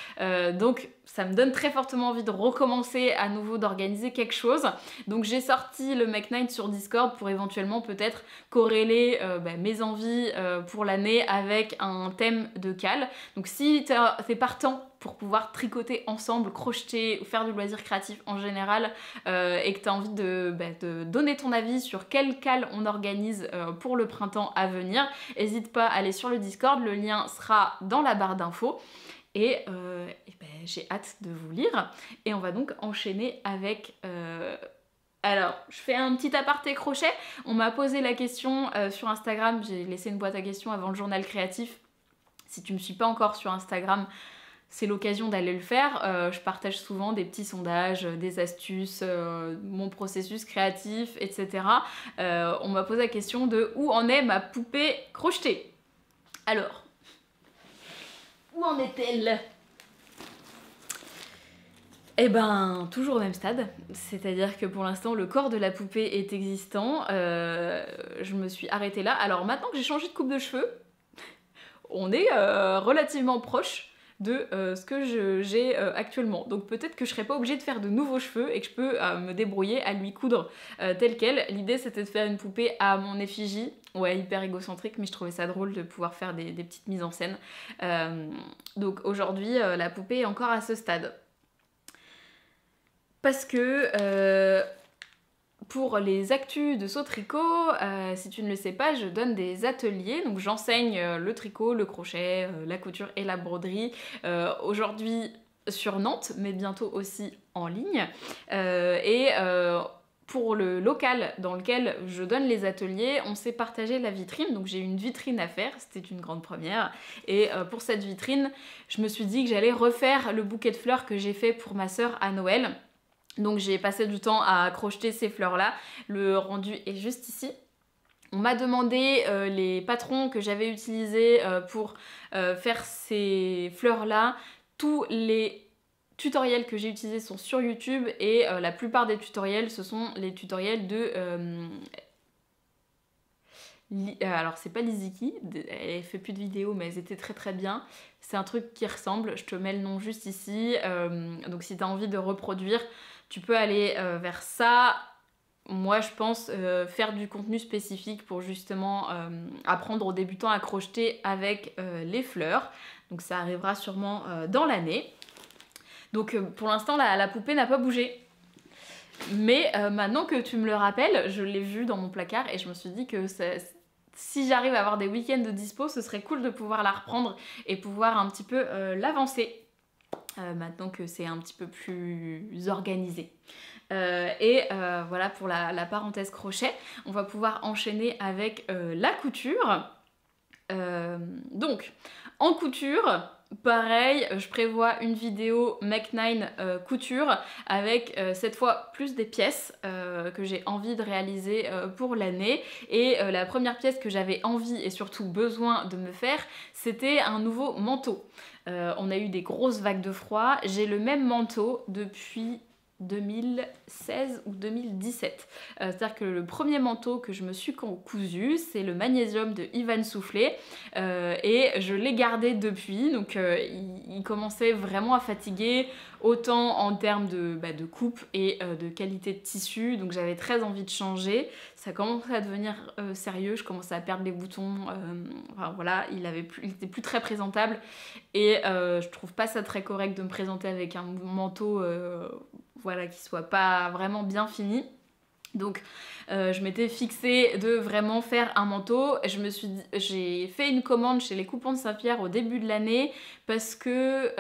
Donc ça me donne très fortement envie de recommencer à nouveau d'organiser quelque chose. Donc j'ai sorti le Make 9 sur Discord pour éventuellement peut-être corréler mes envies pour l'année avec un thème de cal. Donc si t'es partant pour pouvoir tricoter ensemble, crocheter ou faire du loisir créatif en général et que tu as envie de donner ton avis sur quel cal on organise pour le printemps à venir, n'hésite pas à aller sur le Discord, le lien sera dans la barre d'infos. J'ai hâte de vous lire et on va donc enchaîner avec... Alors, je fais un petit aparté crochet. On m'a posé la question sur Instagram, j'ai laissé une boîte à questions avant le journal créatif. Si tu ne me suis pas encore sur Instagram, c'est l'occasion d'aller le faire. Je partage souvent des petits sondages, des astuces, mon processus créatif, etc. On m'a posé la question de où en est ma poupée crochetée. Alors, où en est-elle ? Eh ben, toujours au même stade, c'est-à-dire que pour l'instant le corps de la poupée est existant, je me suis arrêtée là. Alors maintenant que j'ai changé de coupe de cheveux, on est relativement proche de ce que j'ai actuellement. Donc peut-être que je serais pas obligée de faire de nouveaux cheveux et que je peux me débrouiller à lui coudre tel quel. L'idée c'était de faire une poupée à mon effigie. Ouais, hyper égocentrique, mais je trouvais ça drôle de pouvoir faire des petites mises en scène. Donc aujourd'hui, la poupée est encore à ce stade. Parce que pour les actus de Saut Tricot, si tu ne le sais pas, je donne des ateliers, donc j'enseigne le tricot, le crochet, la couture et la broderie. Aujourd'hui sur Nantes, mais bientôt aussi en ligne. Pour le local dans lequel je donne les ateliers, on s'est partagé la vitrine, donc j'ai une vitrine à faire, c'était une grande première. Et pour cette vitrine, je me suis dit que j'allais refaire le bouquet de fleurs que j'ai fait pour ma sœur à Noël. Donc j'ai passé du temps à crocheter ces fleurs-là. Le rendu est juste ici. On m'a demandé les patrons que j'avais utilisés pour faire ces fleurs-là. Tous les tutoriels que j'ai utilisés sont sur YouTube et la plupart des tutoriels, ce sont les tutoriels de... alors c'est pas Liziki, elle fait plus de vidéos mais elles étaient très très bien. C'est un truc qui ressemble, je te mets le nom juste ici. Donc si tu as envie de reproduire, tu peux aller vers ça. moi je pense faire du contenu spécifique pour justement apprendre aux débutants à crocheter avec les fleurs. Donc ça arrivera sûrement dans l'année. Donc pour l'instant la poupée n'a pas bougé. Mais maintenant que tu me le rappelles, je l'ai vue dans mon placard et je me suis dit que si j'arrive à avoir des week-ends de dispo, ce serait cool de pouvoir la reprendre et pouvoir un petit peu l'avancer. Maintenant que c'est un petit peu plus organisé. Voilà pour la parenthèse crochet. On va pouvoir enchaîner avec la couture. Donc, en couture, pareil, je prévois une vidéo Make9 couture avec cette fois plus des pièces que j'ai envie de réaliser pour l'année. Et la première pièce que j'avais envie et surtout besoin de me faire, c'était un nouveau manteau. On a eu des grosses vagues de froid. J'ai le même manteau depuis 2016 ou 2017. C'est-à-dire que le premier manteau que je me suis cousu, c'est le Magnésium de Ivan Soufflé et je l'ai gardé depuis. Donc il commençait vraiment à fatiguer, autant en termes de coupe et de qualité de tissu. Donc j'avais très envie de changer. Ça commençait à devenir sérieux, je commençais à perdre les boutons. Enfin voilà, il était plus très présentable et je trouve pas ça très correct de me présenter avec un manteau voilà, qui soit pas vraiment bien fini. Donc je m'étais fixée de vraiment faire un manteau. J'ai fait une commande chez les Coupons de Saint-Pierre au début de l'année parce que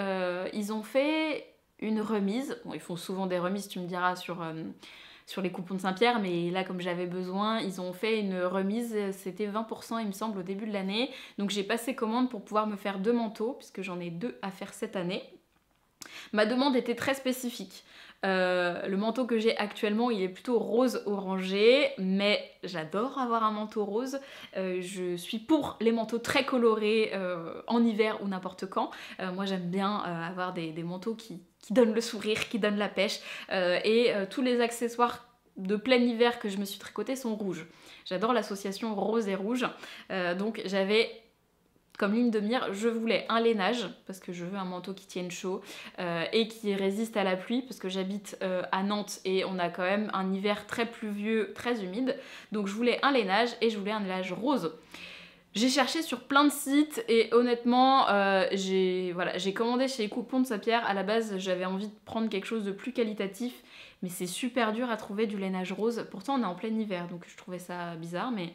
ils ont fait une remise. Bon, ils font souvent des remises, tu me diras, sur les Coupons de Saint-Pierre, mais là comme j'avais besoin, ils ont fait une remise, c'était 20% il me semble au début de l'année. Donc j'ai passé commande pour pouvoir me faire 2 manteaux, puisque j'en ai 2 à faire cette année. Ma demande était très spécifique. Le manteau que j'ai actuellement, il est plutôt rose orangé, mais j'adore avoir un manteau rose. Je suis pour les manteaux très colorés en hiver ou n'importe quand. Moi j'aime bien avoir des manteaux qui donnent le sourire, qui donnent la pêche. Tous les accessoires de plein hiver que je me suis tricotés sont rouges. J'adore l'association rose et rouge. Donc j'avais comme ligne de mire, je voulais un lainage, parce que je veux un manteau qui tienne chaud et qui résiste à la pluie, parce que j'habite à Nantes et on a quand même un hiver très pluvieux, très humide. Donc je voulais un lainage et je voulais un lainage rose. J'ai cherché sur plein de sites et honnêtement, j'ai commandé chez les Coupons de Saint-Pierre. À la base, j'avais envie de prendre quelque chose de plus qualitatif, mais c'est super dur à trouver du lainage rose. Pourtant, on est en plein hiver, donc je trouvais ça bizarre, mais...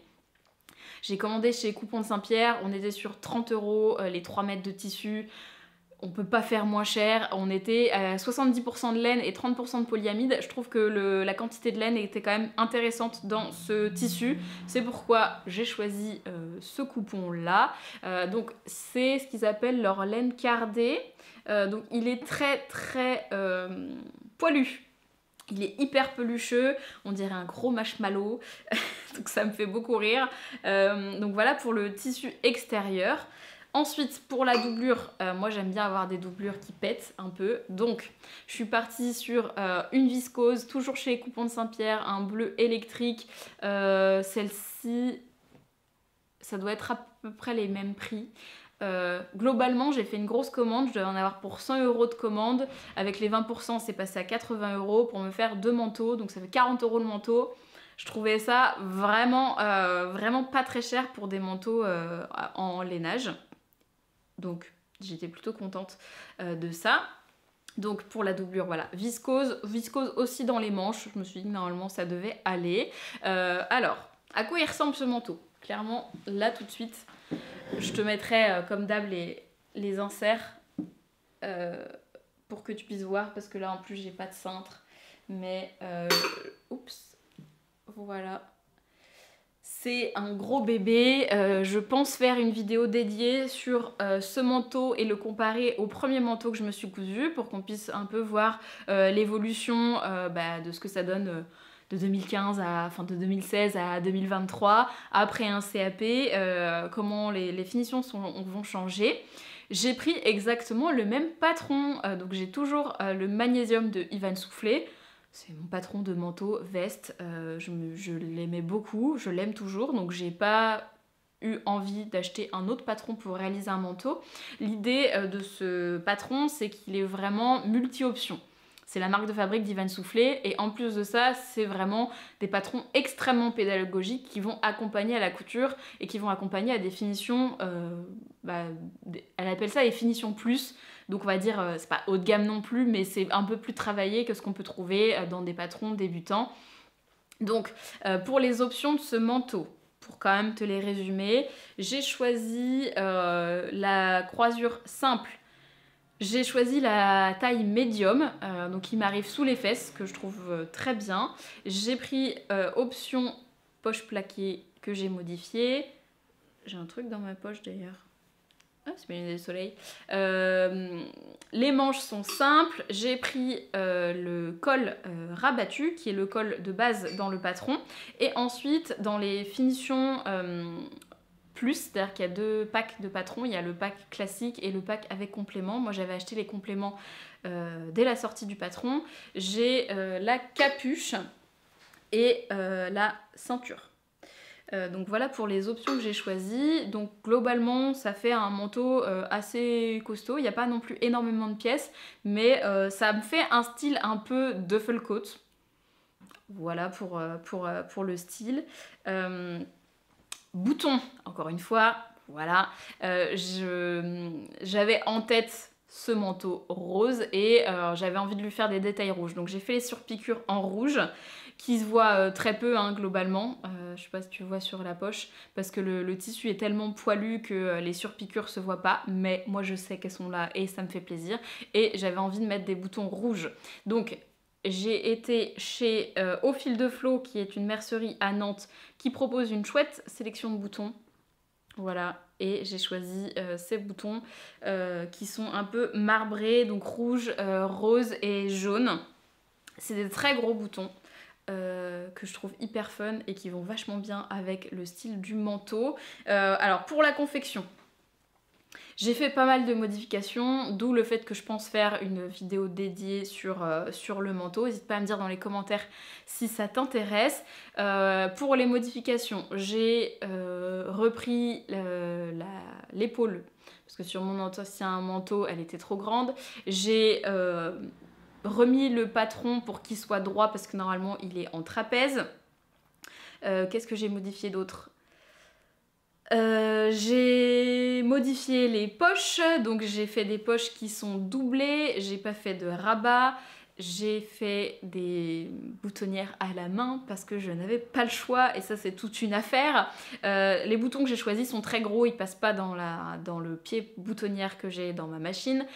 J'ai commandé chez Coupons de Saint-Pierre, on était sur 30 € les 3 mètres de tissu. On peut pas faire moins cher, on était à 70% de laine et 30% de polyamide. Je trouve que la quantité de laine était quand même intéressante dans ce tissu. C'est pourquoi j'ai choisi ce coupon-là. Donc c'est ce qu'ils appellent leur laine cardée. Donc il est très très poilu. Il est hyper pelucheux, on dirait un gros marshmallow, donc ça me fait beaucoup rire. Donc voilà pour le tissu extérieur. Ensuite, pour la doublure, moi j'aime bien avoir des doublures qui pètent un peu. Donc, je suis partie sur une viscose, toujours chez Coupons de Saint-Pierre, un bleu électrique. Celle-ci, ça doit être à peu près les mêmes prix. Globalement, j'ai fait une grosse commande, je dois en avoir pour 100 € de commande. Avec les 20%, c'est passé à 80 € pour me faire 2 manteaux, donc ça fait 40 € le manteau. Je trouvais ça vraiment, vraiment pas très cher pour des manteaux en lainage. Donc j'étais plutôt contente de ça. Donc pour la doublure, voilà, viscose aussi dans les manches. Je me suis dit que normalement ça devait aller. Alors, à quoi il ressemble ce manteau? Clairement, là tout de suite, je te mettrai comme d'hab les inserts pour que tu puisses voir, parce que là en plus j'ai pas de cintre. Mais oups, voilà. C'est un gros bébé, je pense faire une vidéo dédiée sur ce manteau et le comparer au premier manteau que je me suis cousu pour qu'on puisse un peu voir l'évolution de ce que ça donne de 2016 à 2023, après un CAP, comment les finitions vont changer. J'ai pris exactement le même patron, donc j'ai toujours le Magnésium de Ivan Soufflé. C'est mon patron de manteau, veste, je l'aimais beaucoup, je l'aime toujours, donc j'ai pas eu envie d'acheter un autre patron pour réaliser un manteau. L'idée de ce patron, c'est qu'il est vraiment multi-option. c'est la marque de fabrique d'Ivan Soufflé et en plus de ça, c'est vraiment des patrons extrêmement pédagogiques qui vont accompagner à la couture et qui vont accompagner à des finitions, elle appelle ça les finitions plus, donc on va dire, c'est pas haut de gamme non plus, mais c'est un peu plus travaillé que ce qu'on peut trouver dans des patrons débutants. Donc pour les options de ce manteau, pour quand même te les résumer, j'ai choisi la croisure simple. J'ai choisi la taille médium, donc il m'arrive sous les fesses, que je trouve très bien. J'ai pris option poche plaquée que j'ai modifiée. J'ai un truc dans ma poche d'ailleurs. Ah, c'est mes lunettes de soleil. Les manches sont simples. J'ai pris le col rabattu, qui est le col de base dans le patron. Et ensuite, dans les finitions plus, c'est-à-dire qu'il y a 2 packs de patrons. Il y a le pack classique et le pack avec complément. Moi, j'avais acheté les compléments dès la sortie du patron. J'ai la capuche et la ceinture. Donc voilà pour les options que j'ai choisies. Donc globalement ça fait un manteau assez costaud, il n'y a pas non plus énormément de pièces, mais ça me fait un style un peu duffel coat. Voilà pour le style. Boutons, encore une fois, voilà. J'avais en tête ce manteau rose et j'avais envie de lui faire des détails rouges. Donc j'ai fait les surpiqûres en rouge qui se voient très peu hein, globalement. Je sais pas si tu vois sur la poche parce que le tissu est tellement poilu que les surpiqûres se voient pas, mais moi je sais qu'elles sont là et ça me fait plaisir. Et j'avais envie de mettre des boutons rouges. Donc j'ai été chez Au Fil de Flots, qui est une mercerie à Nantes qui propose une chouette sélection de boutons. Voilà, et j'ai choisi ces boutons qui sont un peu marbrés, donc rouge, rose et jaune. C'est des très gros boutons que je trouve hyper fun et qui vont vachement bien avec le style du manteau. Alors pour la confection, j'ai fait pas mal de modifications, d'où le fait que je pense faire une vidéo dédiée sur le manteau. N'hésite pas à me dire dans les commentaires si ça t'intéresse. Pour les modifications, j'ai repris l'épaule, parce que sur mon ancien manteau, elle était trop grande. J'ai remis le patron pour qu'il soit droit, parce que normalement, il est en trapèze. Qu'est-ce que j'ai modifié d'autre ? J'ai modifié les poches, donc j'ai fait des poches qui sont doublées, j'ai pas fait de rabat, j'ai fait des boutonnières à la main parce que je n'avais pas le choix et ça c'est toute une affaire. Les boutons que j'ai choisis sont très gros, ils passent pas dans le pied boutonnière que j'ai dans ma machine.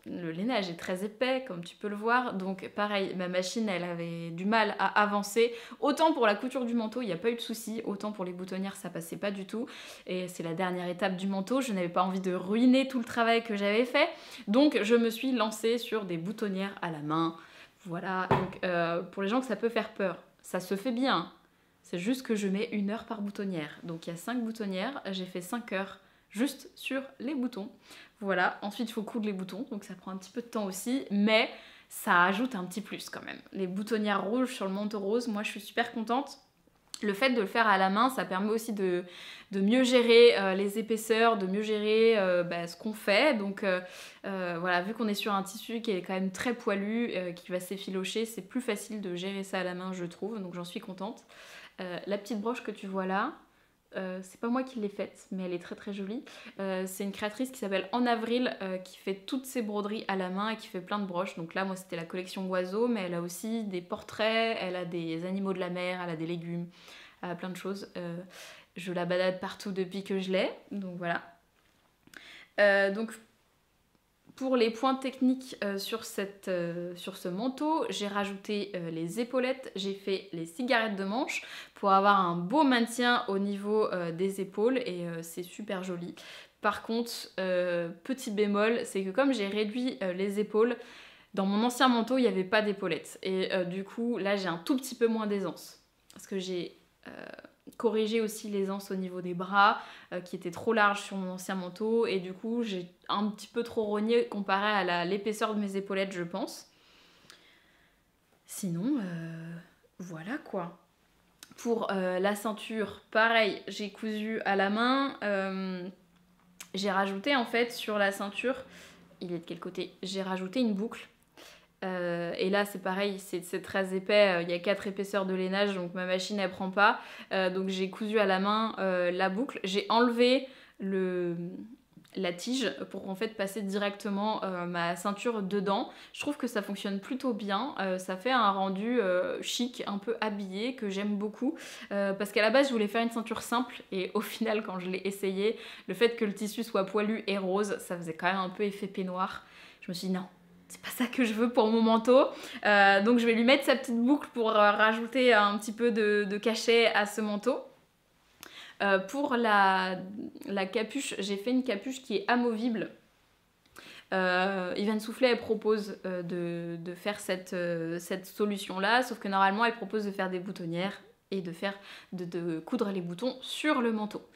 Le lainage est très épais comme tu peux le voir, donc pareil, ma machine elle avait du mal à avancer. Autant pour la couture du manteau il n'y a pas eu de souci, autant pour les boutonnières ça passait pas du tout. Et c'est la dernière étape du manteau, je n'avais pas envie de ruiner tout le travail que j'avais fait, donc je me suis lancée sur des boutonnières à la main. Voilà, donc pour les gens que ça peut faire peur, ça se fait bien, c'est juste que je mets 1 heure par boutonnière. Donc il y a 5 boutonnières, j'ai fait 5 heures juste sur les boutons. Voilà, ensuite il faut coudre les boutons, donc ça prend un petit peu de temps aussi, mais ça ajoute un petit plus quand même. Les boutonnières rouges sur le manteau rose, moi je suis super contente. Le fait de le faire à la main, ça permet aussi de mieux gérer les épaisseurs, de mieux gérer ce qu'on fait. Donc voilà, vu qu'on est sur un tissu qui est quand même très poilu, qui va s'effilocher, c'est plus facile de gérer ça à la main je trouve, donc j'en suis contente. La petite broche que tu vois là, c'est pas moi qui l'ai faite, mais elle est très très jolie. C'est une créatrice qui s'appelle En Avril, qui fait toutes ses broderies à la main et qui fait plein de broches. Donc là, moi, c'était la collection oiseaux, mais elle a aussi des portraits, elle a des animaux de la mer, elle a des légumes, elle a plein de choses. Je la balade partout depuis que je l'ai, donc voilà. Donc pour les points techniques sur ce manteau, j'ai rajouté les épaulettes, j'ai fait les cigarettes de manche pour avoir un beau maintien au niveau des épaules et c'est super joli. Par contre, petit bémol, c'est que comme j'ai réduit les épaules, dans mon ancien manteau, il n'y avait pas d'épaulettes. Et du coup, là, j'ai un tout petit peu moins d'aisance. Parce que j'ai corrigé aussi l'aisance au niveau des bras, qui étaient trop larges sur mon ancien manteau. Et du coup, j'ai un petit peu trop rogné comparé à l'épaisseur de mes épaulettes, je pense. Sinon, voilà quoi. Pour la ceinture, pareil, j'ai cousu à la main. J'ai rajouté en fait sur la ceinture, il est de quel côté? J'ai rajouté une boucle Et là c'est pareil, c'est très épais, il y a 4 épaisseurs de lainage donc ma machine elle prend pas. Donc j'ai cousu à la main la boucle, j'ai enlevé la tige pour en fait passer directement ma ceinture dedans. Je trouve que ça fonctionne plutôt bien, ça fait un rendu chic, un peu habillé, que j'aime beaucoup parce qu'à la base je voulais faire une ceinture simple et au final quand je l'ai essayé, le fait que le tissu soit poilu et rose, ça faisait quand même un peu effet peignoir. Je me suis dit non, c'est pas ça que je veux pour mon manteau. Donc je vais lui mettre sa petite boucle pour rajouter un petit peu de cachet à ce manteau. Pour la capuche, j'ai fait une capuche qui est amovible. Yvan Soufflet elle propose de faire cette solution-là, sauf que normalement elle propose de faire des boutonnières et de coudre les boutons sur le manteau.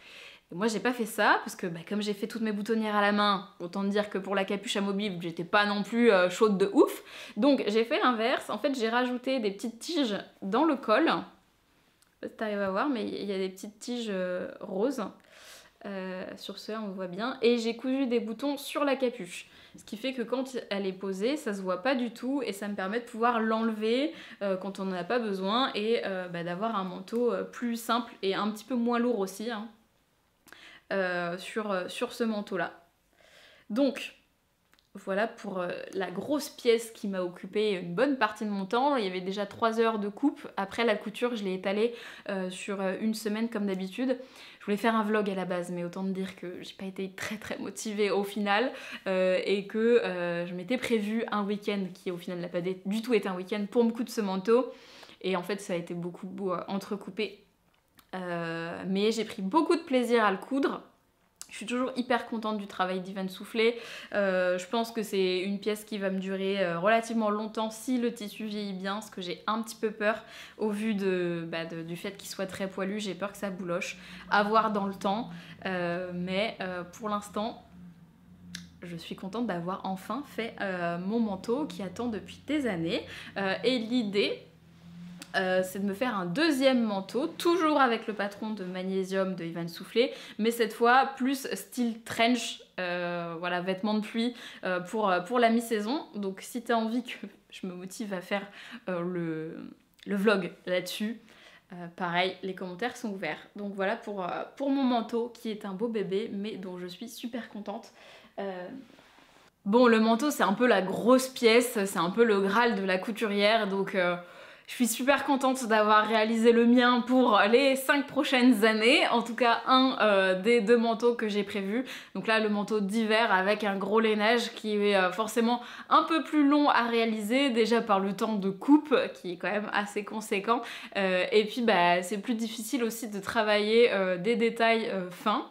Et moi j'ai pas fait ça parce que comme j'ai fait toutes mes boutonnières à la main, autant dire que pour la capuche amovible j'étais pas non plus chaude de ouf. Donc j'ai fait l'inverse, en fait j'ai rajouté des petites tiges dans le col. Je sais pas si t'arrives à voir, mais il y a des petites tiges roses. Sur ce, on voit bien. Et j'ai cousu des boutons sur la capuche. Ce qui fait que quand elle est posée, ça se voit pas du tout et ça me permet de pouvoir l'enlever quand on n'en a pas besoin et d'avoir un manteau plus simple et un petit peu moins lourd aussi hein, sur ce manteau-là. Donc, voilà pour la grosse pièce qui m'a occupé une bonne partie de mon temps. Il y avait déjà 3 heures de coupe. Après la couture, je l'ai étalée sur une semaine comme d'habitude. Je voulais faire un vlog à la base, mais autant te dire que j'ai pas été très motivée au final et que je m'étais prévu un week-end qui au final n'a pas du tout été un week-end pour me coudre ce manteau. Et en fait, ça a été beaucoup entrecoupé. Mais j'ai pris beaucoup de plaisir à le coudre. Je suis toujours hyper contente du travail d'Yvan Soufflet. Je pense que c'est une pièce qui va me durer relativement longtemps si le tissu vieillit bien, parce que j'ai un petit peu peur au vu du fait qu'il soit très poilu. J'ai peur que ça bouloche. À voir dans le temps. Mais pour l'instant, je suis contente d'avoir enfin fait mon manteau qui attend depuis des années. Et l'idée, c'est de me faire un deuxième manteau, toujours avec le patron de Magnésium de Yvan Soufflet, mais cette fois plus style trench, voilà, vêtements de pluie pour la mi-saison. Donc si t'as envie que je me motive à faire le vlog là-dessus, pareil, les commentaires sont ouverts. Donc voilà pour mon manteau qui est un beau bébé, mais dont je suis super contente. Bon, le manteau c'est un peu la grosse pièce, c'est un peu le Graal de la couturière, donc je suis super contente d'avoir réalisé le mien pour les 5 prochaines années, en tout cas un des 2 manteaux que j'ai prévus. Donc là le manteau d'hiver avec un gros lainage qui est forcément un peu plus long à réaliser, déjà par le temps de coupe qui est quand même assez conséquent, et puis c'est plus difficile aussi de travailler des détails fins.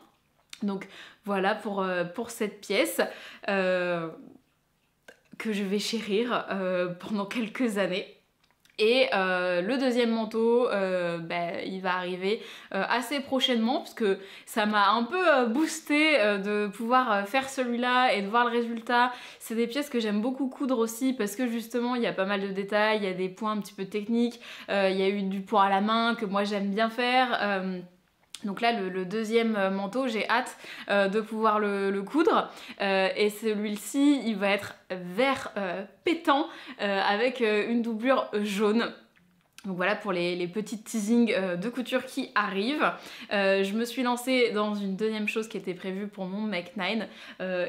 Donc voilà pour cette pièce que je vais chérir pendant quelques années. Et le deuxième manteau, il va arriver assez prochainement parce que ça m'a un peu boosté de pouvoir faire celui-là et de voir le résultat. C'est des pièces que j'aime beaucoup coudre aussi parce que justement il y a pas mal de détails, il y a des points un petit peu techniques, il y a eu du point à la main que moi j'aime bien faire. Donc là le deuxième manteau, j'ai hâte de pouvoir le coudre et celui-ci il va être vert pétant avec une doublure jaune. Donc voilà pour les petits teasings de couture qui arrivent. Je me suis lancée dans une deuxième chose qui était prévue pour mon Make 9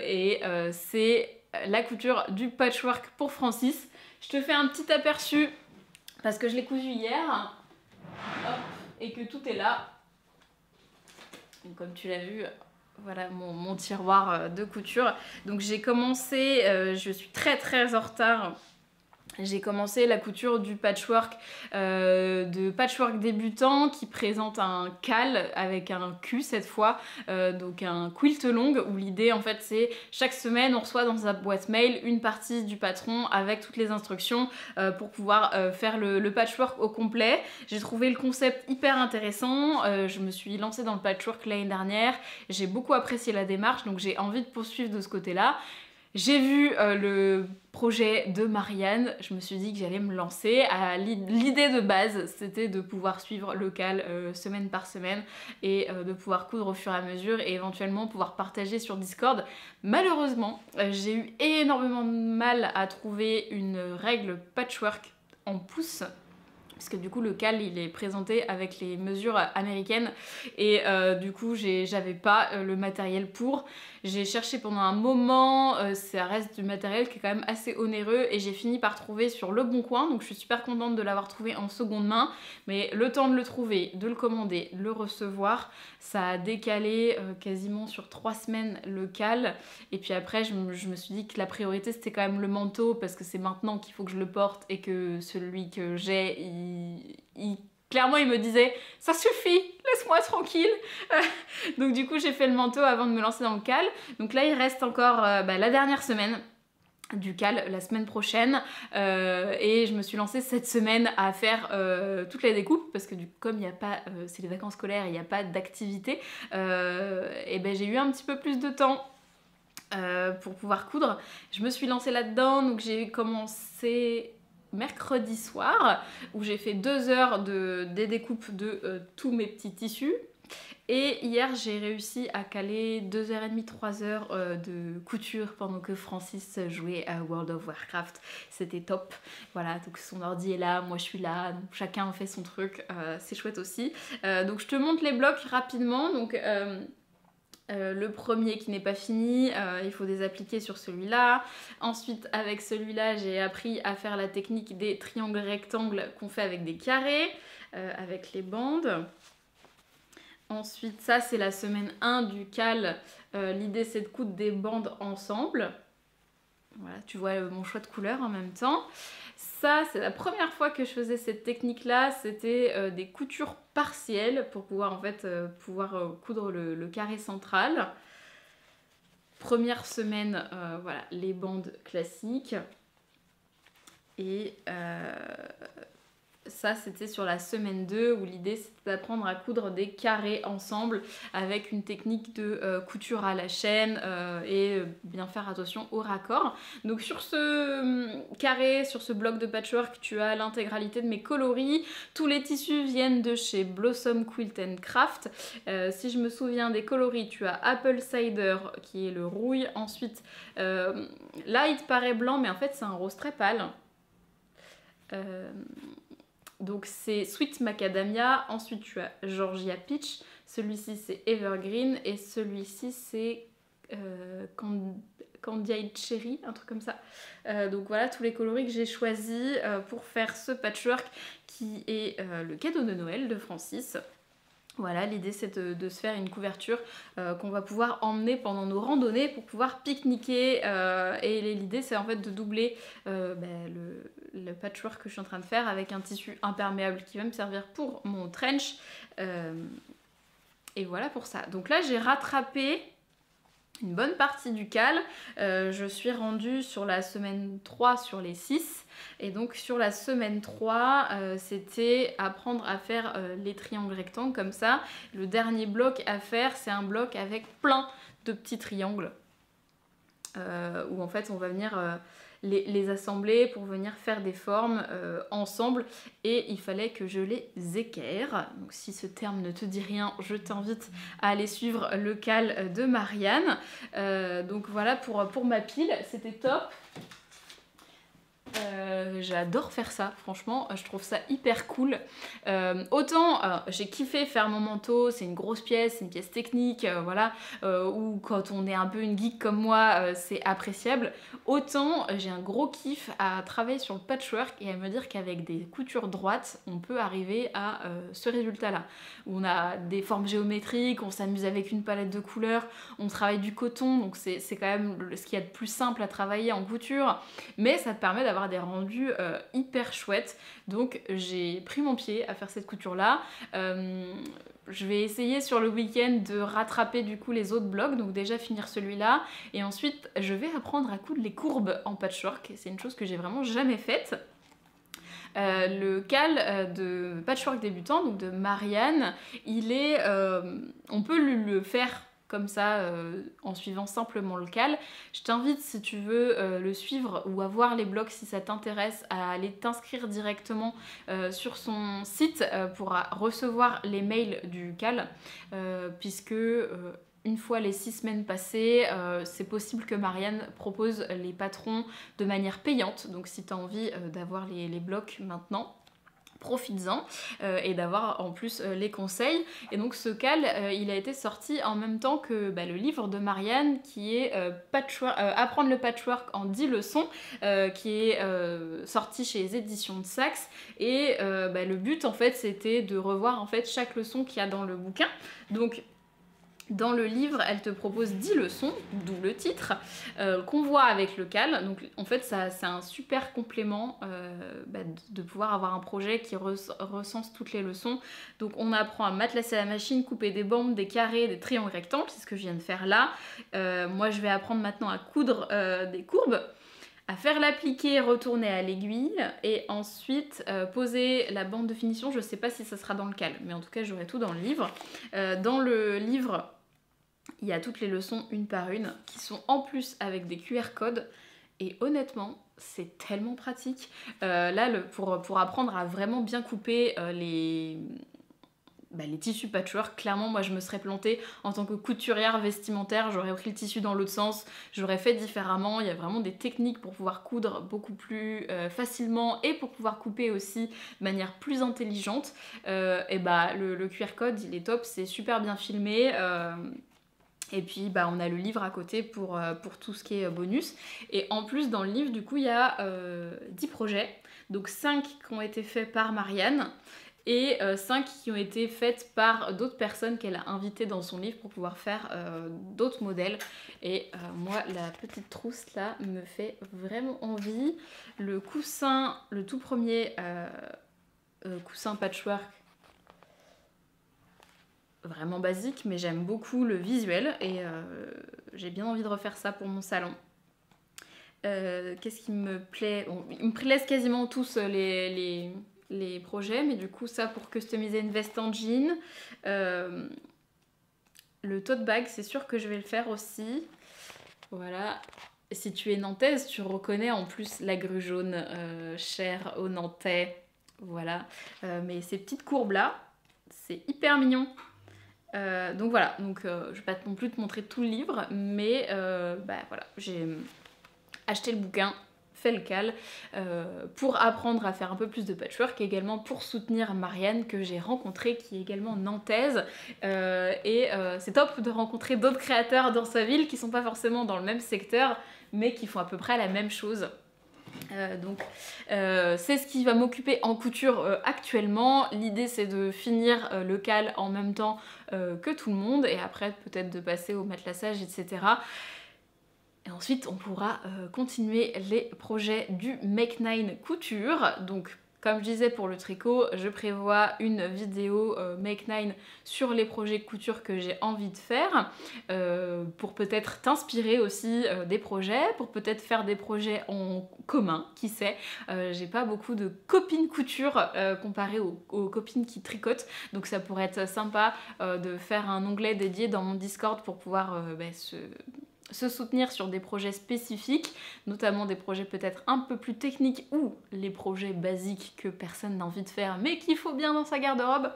et c'est la couture du patchwork pour Francis. Je te fais un petit aperçu parce que je l'ai cousu hier. Hop, et que tout est là. Donc, comme tu l'as vu, voilà mon tiroir de couture. Donc j'ai commencé, je suis très en retard. J'ai commencé la couture du patchwork de patchwork débutant qui présente un cal avec un cul cette fois, donc un quilt long où l'idée en fait c'est chaque semaine on reçoit dans sa boîte mail une partie du patron avec toutes les instructions pour pouvoir faire le patchwork au complet. J'ai trouvé le concept hyper intéressant, je me suis lancée dans le patchwork l'année dernière, j'ai beaucoup apprécié la démarche donc j'ai envie de poursuivre de ce côté là. J'ai vu le projet de Marianne, je me suis dit que j'allais me lancer. L'idée de base, c'était de pouvoir suivre le cal semaine par semaine et de pouvoir coudre au fur et à mesure et éventuellement pouvoir partager sur Discord. Malheureusement, j'ai eu énormément de mal à trouver une règle patchwork en pouces. Parce que du coup le cal il est présenté avec les mesures américaines et du coup j'avais pas le matériel pour. J'ai cherché pendant un moment, ça reste du matériel qui est quand même assez onéreux et j'ai fini par trouver sur Le Bon Coin, donc je suis super contente de l'avoir trouvé en seconde main, mais le temps de le trouver, de le commander, de le recevoir, ça a décalé quasiment sur 3 semaines le cal et puis après je me suis dit que la priorité c'était quand même le manteau parce que c'est maintenant qu'il faut que je le porte et que celui que j'ai clairement il me disait ça suffit, laisse-moi tranquille. Donc du coup j'ai fait le manteau avant de me lancer dans le cal. Donc là il reste encore la dernière semaine du cal la semaine prochaine et je me suis lancée cette semaine à faire toutes les découpes parce que comme il n'y a pas c'est les vacances scolaires, il n'y a pas d'activité et ben j'ai eu un petit peu plus de temps pour pouvoir coudre. Je me suis lancée là-dedans, donc j'ai commencé mercredi soir où j'ai fait 2 heures des découpes de tous mes petits tissus. Et hier j'ai réussi à caler 2h30, 3h de couture pendant que Francis jouait à World of Warcraft. C'était top. Voilà, donc son ordi est là, moi je suis là, donc chacun fait son truc, c'est chouette aussi. Donc je te montre les blocs rapidement. Donc le premier qui n'est pas fini, il faut des appliquer sur celui-là. Ensuite avec celui-là j'ai appris à faire la technique des triangles rectangles qu'on fait avec des carrés, avec les bandes. Ensuite ça c'est la semaine 1 du cal, l'idée c'est de coudre des bandes ensemble. Voilà, tu vois mon choix de couleurs en même temps. Ça, c'est la première fois que je faisais cette technique-là, c'était des coutures partielles pour pouvoir en fait coudre le carré central. Première semaine, voilà, les bandes classiques. Et ça c'était sur la semaine 2 où l'idée c'était d'apprendre à coudre des carrés ensemble avec une technique de couture à la chaîne et bien faire attention au raccord. Donc sur ce carré, sur ce bloc de patchwork, tu as l'intégralité de mes coloris. Tous les tissus viennent de chez Blossom Quilt & Craft. Si je me souviens des coloris, tu as Apple Cider qui est le rouille. Ensuite, là il te paraît blanc mais en fait c'est un rose très pâle. Donc c'est Sweet Macadamia, ensuite tu as Georgia Peach, celui-ci c'est Evergreen et celui-ci c'est Candied Cherry, un truc comme ça. Donc voilà tous les coloris que j'ai choisis pour faire ce patchwork qui est le cadeau de Noël de Francis. Voilà, l'idée c'est de se faire une couverture qu'on va pouvoir emmener pendant nos randonnées pour pouvoir pique-niquer et l'idée c'est en fait de doubler le patchwork que je suis en train de faire avec un tissu imperméable qui va me servir pour mon trench et voilà pour ça. Donc là j'ai rattrapé une bonne partie du cal, je suis rendue sur la semaine 3 sur les 6 et donc sur la semaine 3 c'était apprendre à faire les triangles rectangles comme ça. Le dernier bloc à faire c'est un bloc avec plein de petits triangles où en fait on va venir les assembler pour venir faire des formes ensemble et il fallait que je les équerre. Donc si ce terme ne te dit rien, je t'invite à aller suivre le cal de Marianne. Donc voilà pour ma pile, c'était top. J'adore faire ça, franchement, je trouve ça hyper cool. Autant j'ai kiffé faire mon manteau, c'est une grosse pièce, c'est une pièce technique, voilà, ou quand on est un peu une geek comme moi, c'est appréciable. Autant j'ai un gros kiff à travailler sur le patchwork et à me dire qu'avec des coutures droites, on peut arriver à ce résultat-là. Où on a des formes géométriques, on s'amuse avec une palette de couleurs, on travaille du coton, donc c'est quand même ce qu'il y a de plus simple à travailler en couture, mais ça te permet d'avoir des rendus hyper chouettes. Donc j'ai pris mon pied à faire cette couture là. Je vais essayer sur le week-end de rattraper du coup les autres blocs, donc déjà finir celui-là et ensuite je vais apprendre à coudre les courbes en patchwork. C'est une chose que j'ai vraiment jamais faite. Le cal de patchwork débutant, donc de Marianne, il est, on peut le faire comme ça en suivant simplement le cal. Je t'invite, si tu veux le suivre ou avoir les blogs si ça t'intéresse, à aller t'inscrire directement sur son site pour recevoir les mails du cal, puisque une fois les 6 semaines passées, c'est possible que Marianne propose les patrons de manière payante. Donc si tu as envie d'avoir les blocs maintenant, profites-en et d'avoir en plus les conseils. Et donc ce cal, il a été sorti en même temps que le livre de Marianne qui est Apprendre le patchwork en 10 leçons, qui est sorti chez les éditions de Saxe. Et le but en fait c'était de revoir en fait chaque leçon qu'il y a dans le bouquin. Donc dans le livre, elle te propose 10 leçons, d'où le titre, qu'on voit avec le cal. Donc en fait, c'est un super complément de pouvoir avoir un projet qui recense toutes les leçons. Donc on apprend à matelasser à la machine, couper des bandes, des carrés, des triangles rectangles, c'est ce que je viens de faire là. Moi, je vais apprendre maintenant à coudre des courbes, à faire l'appliquer, retourner à l'aiguille et ensuite poser la bande de finition. Je sais pas si ça sera dans le cal, mais en tout cas j'aurai tout dans le livre. Dans le livre, il y a toutes les leçons une par une qui sont en plus avec des QR codes et honnêtement c'est tellement pratique. Là pour apprendre à vraiment bien couper les tissus patchwork, clairement moi je me serais plantée en tant que couturière vestimentaire, j'aurais pris le tissu dans l'autre sens, j'aurais fait différemment. Il y a vraiment des techniques pour pouvoir coudre beaucoup plus facilement et pour pouvoir couper aussi de manière plus intelligente. Le QR code il est top, c'est super bien filmé. Et puis on a le livre à côté pour tout ce qui est bonus. Et en plus dans le livre du coup il y a 10 projets, donc 5 qui ont été faits par Marianne et 5 qui ont été faites par d'autres personnes qu'elle a invitées dans son livre pour pouvoir faire d'autres modèles. Et moi la petite trousse là me fait vraiment envie. Le coussin, le tout premier coussin patchwork, vraiment basique, mais j'aime beaucoup le visuel et j'ai bien envie de refaire ça pour mon salon. Qu'est-ce qui me plaît? Bon, ils me plaisent quasiment tous les projets, mais du coup ça pour customiser une veste en jean. Le tote bag, c'est sûr que je vais le faire aussi. Voilà. Si tu es nantaise, tu reconnais en plus la grue jaune chère aux Nantais. Voilà. Mais ces petites courbes là, c'est hyper mignon. Donc voilà, je vais pas non plus te montrer tout le livre, mais voilà, j'ai acheté le bouquin, fait le cal, pour apprendre à faire un peu plus de patchwork, et également pour soutenir Marianne que j'ai rencontrée, qui est également nantaise, c'est top de rencontrer d'autres créateurs dans sa ville qui sont pas forcément dans le même secteur, mais qui font à peu près la même chose. C'est ce qui va m'occuper en couture actuellement. L'idée c'est de finir le cal en même temps que tout le monde et après peut-être de passer au matelassage, etc. Et ensuite on pourra continuer les projets du Make 9 couture. Donc comme je disais pour le tricot, je prévois une vidéo Make 9 sur les projets couture que j'ai envie de faire, pour peut-être t'inspirer aussi des projets, pour peut-être faire des projets en commun, qui sait. J'ai pas beaucoup de copines couture comparé aux copines qui tricotent, donc ça pourrait être sympa de faire un onglet dédié dans mon Discord pour pouvoir se soutenir sur des projets spécifiques, notamment des projets peut-être un peu plus techniques ou les projets basiques que personne n'a envie de faire mais qu'il faut bien dans sa garde-robe.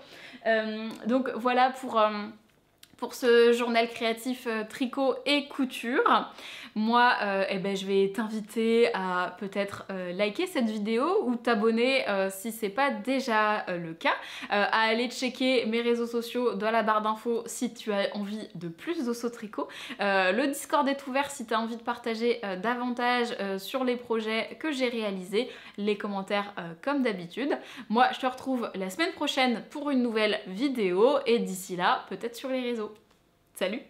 Donc voilà pour ce journal créatif tricot et couture. Moi, je vais t'inviter à peut-être liker cette vidéo ou t'abonner si c'est pas déjà le cas, à aller checker mes réseaux sociaux dans la barre d'infos si tu as envie de plus d'Osso Tricot. Le Discord est ouvert si tu as envie de partager davantage sur les projets que j'ai réalisés, les commentaires comme d'habitude. Moi, je te retrouve la semaine prochaine pour une nouvelle vidéo et d'ici là, peut-être sur les réseaux. Salut!